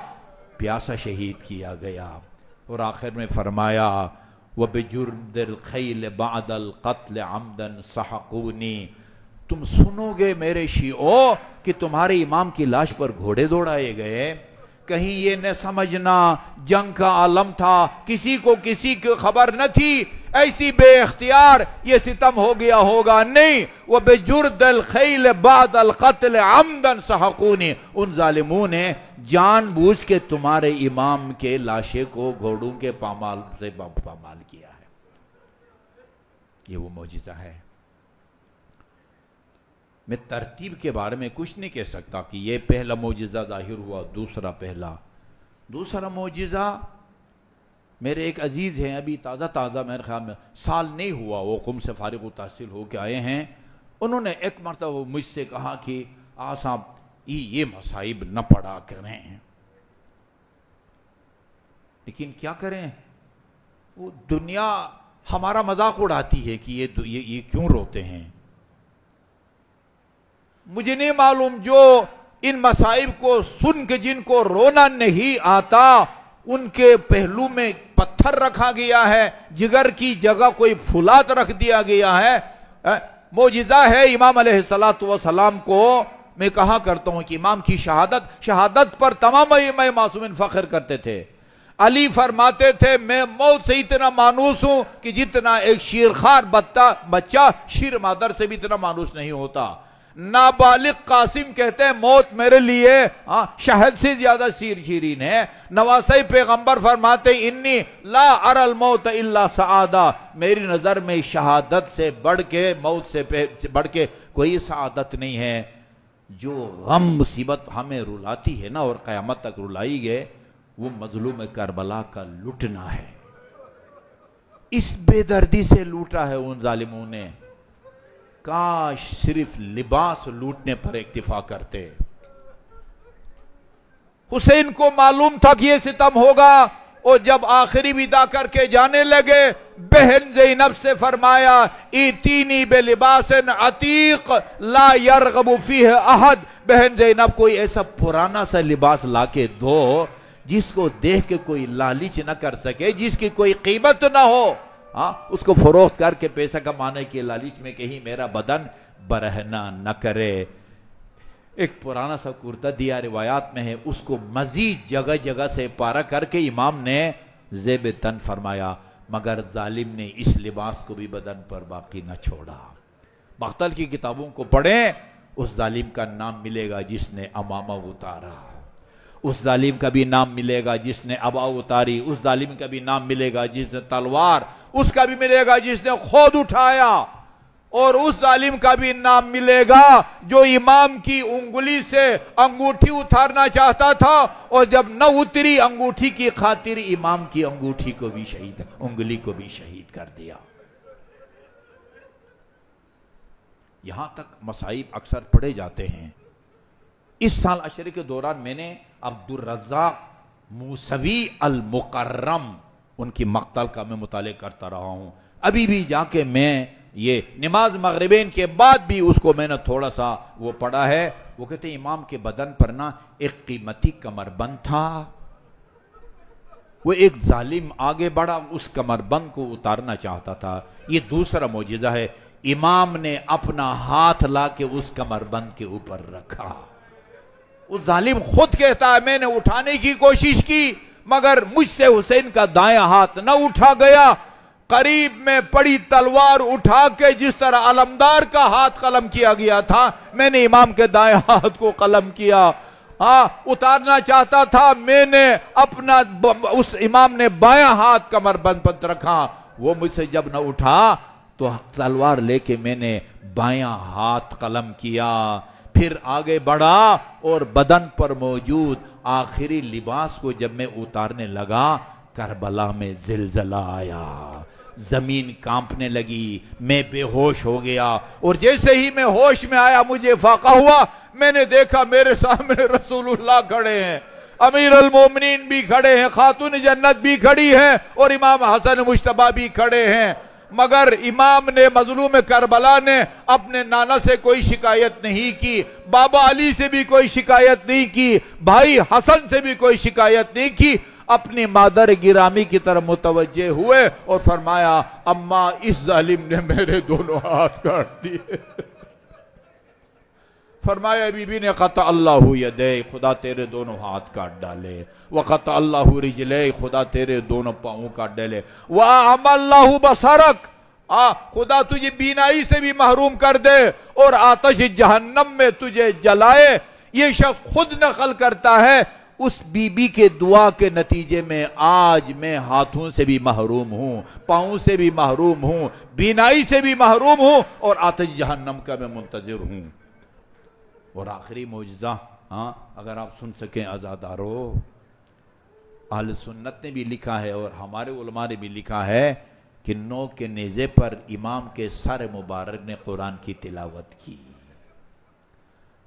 پیاسا شہید کیا گیا۔ اور آخر میں فرمایا وَبِجُرْدِ الْخَيْلِ بَعْدَ الْقَتْلِ عَمْدًا سَحَقُونِي، تم سنو گے میرے شیعوں کہ تمہارے امام کی لاش پر گھوڑے دوڑائے گئے، کہیں یہ نہ سمجھنا جنگ کا عالم تھا، کسی کو کسی کی خبر نہ تھی، ایسی بے اختیار یہ ستم ہو گیا ہوگا، نہیں۔ وَبِجُرْدِ الْخَيْلِ بَعْدَ الْقَتْلِ عَمْدًا سَحَقُونِي، ان ظالموں نے جان بوجھ کے تمہارے امام کے لاشے کو گھوڑوں کے پامال سے پامال کیا ہے۔ یہ وہ معجزہ ہے۔ میں ترتیب کے بارے میں کچھ نہیں کہہ سکتا کہ یہ پہلا معجزہ ظاہر ہوا، دوسرا معجزہ میرے ایک عزیز ہیں، ابھی تازہ میرے خیال میں سال نہیں ہوا وہ قم سے فارغ التحصیل ہو کے آئے ہیں، انہوں نے ایک مرتبہ مجھ سے کہا کہ صاحب یہ مصائب نہ پڑھا کریں، لیکن کیا کریں، وہ دنیا ہمارا مذاق اڑاتی ہے کہ یہ کیوں روتے ہیں۔ مجھے نہیں معلوم جو ان مصائب کو سن کے جن کو رونا نہیں آتا ان کے پہلو میں پتھر رکھا گیا ہے، جگر کی جگہ کوئی فولاد رکھ دیا گیا ہے۔ معجزہ ہے امام علیہ السلام کو میں کہا کرتا ہوں کہ امام کی شہادت پر تمام ائمہ معصومین فخر کرتے تھے۔ علی فرماتے تھے میں موت سے اتنا مانوس ہوں کہ جتنا ایک شیرخوار بچہ شیر مادر سے بھی اتنا مانوس نہیں ہوتا۔ نابالغ قاسم کہتے ہیں موت میرے لیے شہد سے زیادہ شیرین ہے۔ نواسی پیغمبر فرماتے ہیں انی لا اری الموت الا سعادہ، میری نظر میں شہادت سے بڑھ کے موت سے بڑھ کے کوئی سعادت نہیں ہے۔ جو غم مصیبت ہمیں رلاتی ہے نا اور قیامت تک رلائی گئے، وہ مظلوم کربلا کا لٹنا ہے۔ اس بے دردی سے لوٹا ہے ان ظالموں نے، کاش صرف لباس لوٹنے پر اکتفا کرتے۔ حسین کو معلوم تھا کہ یہ ستم ہوگا، اور جب آخری ودا کر کے جانے لگے بہن زینب سے فرمایا ایتینی بلباس عتیق لا یرغب فیہ احد، بہن زینب کوئی ایسا پرانا سا لباس لا کے دو جس کو دیکھ کے کوئی لالچ نہ کر سکے، جس کی کوئی قیمت نہ ہو، اس کو فروخت کر کے پیسہ کمانے کے لالچ میں کہیں میرا بدن برہنہ نہ کرے۔ ایک پرانا سا کرتا دیا روایات میں ہے، اس کو مزید جگہ جگہ سے پارا کر کے امام نے زیب تن فرمایا، مگر ظالم نے اس لباس کو بھی بدن پر باقی نہ چھوڑا۔ مقتل کی کتابوں کو پڑھیں، اس ظالم کا نام ملے گا جس نے امامہ اتارا، اس ظالم کا بھی نام ملے گا جس نے ابا اتاری، اس ظالم کا بھی نام ملے گا جس نے تلوار، اس کا بھی ملے گا جس نے خود اٹھایا، اور اس ظالم کا بھی نام ملے گا جو امام کی انگلی سے انگوٹھی اتارنا چاہتا تھا، اور جب نہ اتری انگوٹھی کی خاطر امام کی انگوٹھی کو بھی انگلی کو بھی شہید کر دیا۔ یہاں تک مصائب اکثر پڑھے جاتے ہیں۔ اس سال عشرے کے دوران میں نے عبدالرزاق موسوی المکرم ان کی مقتل کا میں مطالعہ کرتا رہا ہوں۔ ابھی بھی جا کے میں یہ نماز مغربین کے بعد بھی اس کو میں نے تھوڑا سا وہ پڑھا ہے. وہ کہتے ہیں امام کے بدن پر نا ایک قیمتی کمربند تھا. وہ ایک ظالم آگے بڑھا اس کمربند کو اتارنا چاہتا تھا. یہ دوسرا معجزہ ہے. امام نے اپنا ہاتھ لا کے اس کمربند کے اوپر رکھا. اس ظالم خود کہتا ہے میں نے اٹھانے کی کوشش کی مگر مجھ سے حسین کا دائیں ہاتھ نہ اٹھا گیا. قریب میں پڑی تلوار اٹھا کے جس طرح علمدار کا ہاتھ قلم کیا گیا تھا میں نے امام کے دائیں ہاتھ کو قلم کیا. اتارنا چاہتا تھا میں نے اپنا اس امام نے بائیں ہاتھ کمربند پر رکھا. وہ مجھ سے جب نہ اٹھا تو تلوار لے کے میں نے بائیں ہاتھ قلم کیا. پھر آگے بڑھا اور بدن پر موجود آخری لباس کو جب میں اتارنے لگا کربلا میں زلزلہ آیا. زمین کانپنے لگی. میں بے ہوش ہو گیا اور جیسے ہی میں ہوش میں آیا مجھے فاقہ ہوا. میں نے دیکھا میرے سامنے رسول اللہ کھڑے ہیں, امیر المومنین بھی کھڑے ہیں, خاتون جنت بھی کھڑی ہیں اور امام حسن مجتبیٰ بھی کھڑے ہیں. مگر امام نے مظلوم کربلا نے اپنے نانا سے کوئی شکایت نہیں کی, بابا علی سے بھی کوئی شکایت نہیں کی, بھائی حسن سے بھی کوئی شکایت نہیں کی. اپنی مادر گرامی کی طرف متوجہ ہوئے اور فرمایا اماں اس ظالم نے میرے دونوں ہاتھ کاٹ دیے. فرمایا بی بی نے قطع اللہ یدے, خدا تیرے دونوں ہاتھ کاٹ ڈالے. وقطع اللہ رجلے, خدا تیرے دونوں پاؤں کاٹ ڈالے. وَأَعْمَ اللَّهُ بَصَرَكَ, خدا تجھے بینائی سے بھی محروم کر دے اور آتش جہنم میں تجھے جلائے. یہ شخص خود نقل کرتا ہے اس بی بی کے دعا کے نتیجے میں آج میں ہاتھوں سے بھی محروم ہوں, پاؤں سے بھی محروم ہوں, بینائی سے بھی محروم ہوں اور آتش جہنم کا میں منتظر ہوں. اور آخری معجزہ اگر آپ سن سکیں عزادارو, اہل سنت نے بھی لکھا ہے اور ہمارے علماء نے بھی لکھا ہے کہ نو کے نیزے پر امام کے سر مبارک نے قرآن کی تلاوت کی.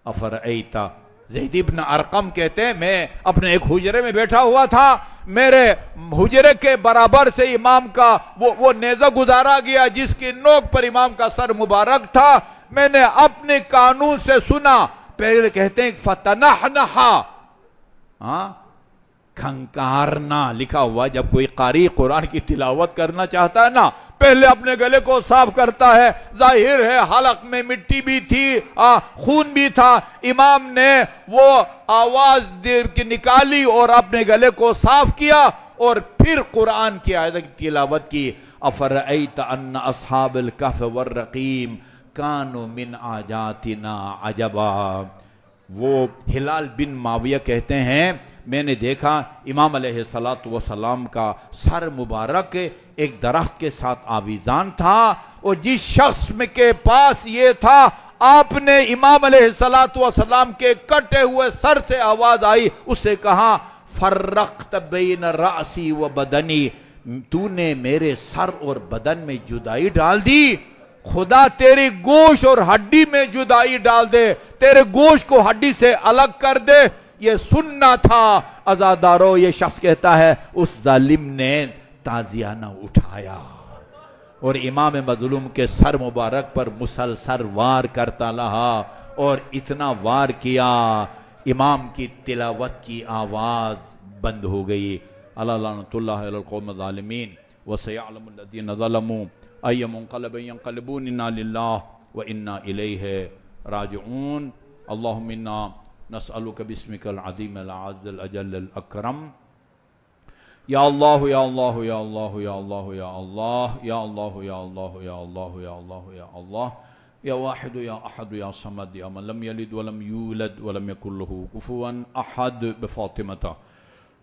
افرأیتا, زید ابن ارقم کہتے ہیں میں اپنے ایک حجرے میں بیٹھا ہوا تھا, میرے حجرے کے برابر سے امام کا وہ نیزہ گزارا گیا جس کی نوک پر امام کا سر مبارک تھا. میں نے اپنے کانوں سے سنا, پہلے کہتے ہیں فتنحنحا, کھنکارنا لکھا ہوا. جب کوئی قاری قرآن کی تلاوت کرنا چاہتا ہے نا پہلے اپنے گلے کو صاف کرتا ہے. ظاہر ہے حلق میں مٹی بھی تھی, خون بھی تھا. امام نے وہ آواز دیر کی نکالی اور اپنے گلے کو صاف کیا اور پھر قرآن کی آیت کی تلاوت کی. افرأیت ان اصحاب الکہف والرقیم کانوا من آیاتنا عجبا. وہ ہلال بن معاویہ کہتے ہیں میں نے دیکھا امام علیہ السلام کا سر مبارک ایک درخت کے ساتھ آویزان تھا اور جس شخص کے پاس یہ تھا آپ نے امام علیہ السلام کے کٹے ہوئے سر سے آواز آئی, اس سے کہا فرقت بین رأسی و بدنی, تو نے میرے سر اور بدن میں جدائی ڈال دی. خدا تیری گوشت اور ہڈی میں جدائی ڈال دے, تیرے گوشت کو ہڈی سے الگ کر دے. یہ سننا تھا. عزادارو, یہ شخص کہتا ہے اس ظالم نے تعزیہ نہ اٹھایا اور امام مظلوم کے سر مبارک پر مسلسل وار کرتا رہا اور اتنا وار کیا امام کی تلاوت کی آواز بند ہو گئی. اللہ لعنت اللہ علی القوم الظالمین وسیعلم الذین ظلموا ای منقلب ینقلبون انا للہ و انا الیہ راجعون. اللہم انا نسألک باسمک العظیم العز الاجل الاکرم. یا اللہ یا اللہ یا اللہ یا اللہ یا اللہ یا اللہ یا اللہ یا اللہ یا اللہ یا اللہ یا واحد یا احد یا صمد یا من لم یلد ولم یولد ولم یکن له کفوا احد بفاطمة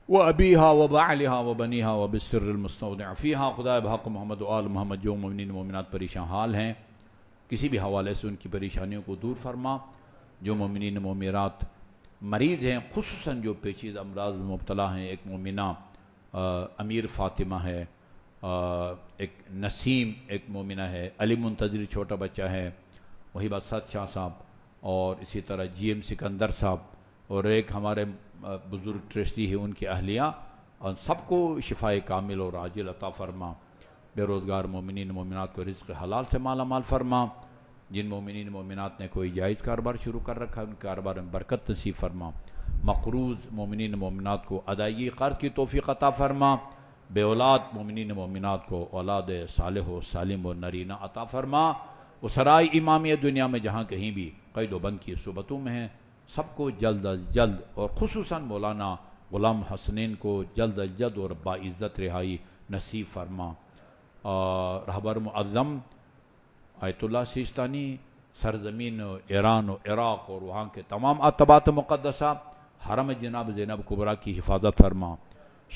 وابیہا وبعلہا وبنیہا وبالسر المستودع فیہا. خدا بحق محمد و آل محمد جو مومنین مومنات پریشان حال ہیں کسی بھی حوالے سے ان کی پریشانیوں کو دور فرما. جو مومنین مومنات مریض ہیں خصوصاً جو پیچیدہ امراض میں مبتلا ہیں, ایک مومنہ امیر فاطمہ ہے, ایک نسیم ایک مومنہ ہے, علی منتظر چھوٹا بچہ ہے, وہی اسد شاہ صاحب اور اسی طرح جی ایم سکندر صاحب اور ایک ہمارے بزرگ ٹرسٹی ہے ان کی اہلیہ, اور سب کو شفائے کامل اور عاجل عطا فرما. بے روزگار مومنین مومنات کو رزق حلال سے مالا مال فرما، جن مومنین مومنات نے کوئی جائز کاروبار شروع کر رکھا ہے ان کے کاروبار میں برکت نصیب فرما، مقروض مومنین مومنات کو ادائیگی قرض کی توفیق عطا فرما، بے اولاد مومنین مومنات کو اولاد صالح و سالم و نرینہ عطا فرما، اسرائے امامیہ دنیا میں جہاں کہیں بھی قید و بند کی صحبتوں میں ہیں سب کو جلد از جلد، اور خصوصاً مولانا غلام حسنین کو جلد از جلد اور باعزت رہائی نصیب فرما۔ رہبر معظم آیت اللہ سیستانی سرزمین ایران و عراق اور وہاں کے تمام اتباعات مقدسہ حرم جناب زینب کبریٰ کی حفاظت فرما،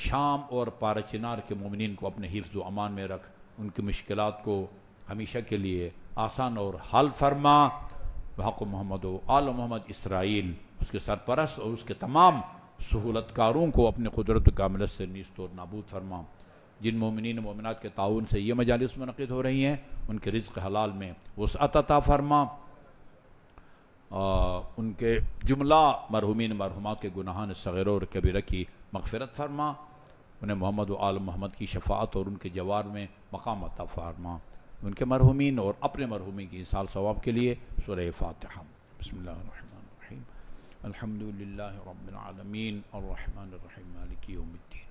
شام اور پارچنار کے مومنین کو اپنے حفظ و امان میں رکھ، ان کی مشکلات کو ہمیشہ کے لیے آسان اور حل فرما، بحق محمد و آل محمد اسرائیل اس کے سرپرست اور اس کے تمام سہولتکاروں کو اپنے قدرت و کاملت سے نیست اور نابود فرما، جن مومنین و مومنات کے تعاون سے یہ مجالس منعقد ہو رہی ہیں ان کے رزق حلال میں وسعت عطا فرما، ان کے جملہ مرحومین مرحومات کے گناہان صغیرہ اور کبیرہ کی مغفرت فرما، انہیں محمد و آل محمد کی شفاعت اور ان کے جوار میں مقام عطا فرما، ان کے مرحومین اور اپنے مرحومین کی انصال ثواب کے لیے سورہ فاتحہ۔ بسم اللہ الرحمن الرحیم، الحمدللہ رب العالمین الرحمن الرحیم مالک یوم الدین،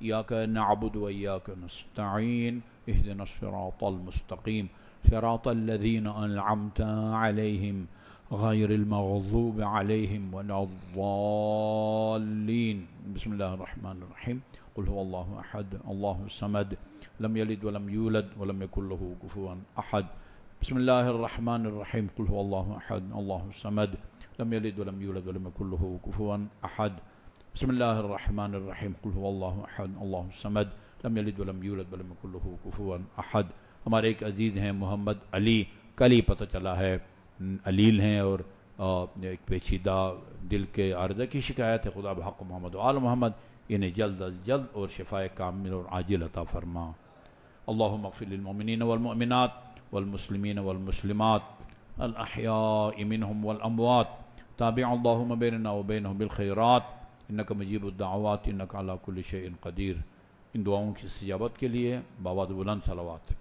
ایاک نعبد و ایاک نستعین اہدنا الصراط المستقیم صراط الذین انعمت علیہم غیر المغضوب علیہم ولا الضالین۔ بسم اللہ الرحمن الرحیم، قل هو اللہ احد اللہ الصمد لم یلد ولم یولد ولم یکن له کفوا احد۔ بسم اللہ الرحمن الرحیم، قل هو اللہ احد اللہ الصمد لم یلد ولم یولد ولم یکن له کفوا احد۔ بسم اللہ الرحمن الرحیم، قل هو اللہ احد اللہ الصمد لم یلد ولم یولد ولم یکن له کفوا احد۔ ہمارے ایک عزیز ہیں محمد علی، کل ہی پتہ چلا ہے علیل ہیں اور ایک پیچیدہ دل کے عارضہ کی شکایت ہے، خدا بحق محمد و آل محمد انہیں جلد از جلد اور شفاء کامل اور عاجل عطا فرما۔ اللہم اغفر للمؤمنین والمؤمنات والمسلمین والمسلمات الاحیاء منہم والاموات، تابع اللہم بیننا وبینہم بالخیرات انکا مجیب الدعوات انکا علی کل شیء قدیر۔ ان دعاؤں کی استجابت کے لیے باواد بلند صلوات۔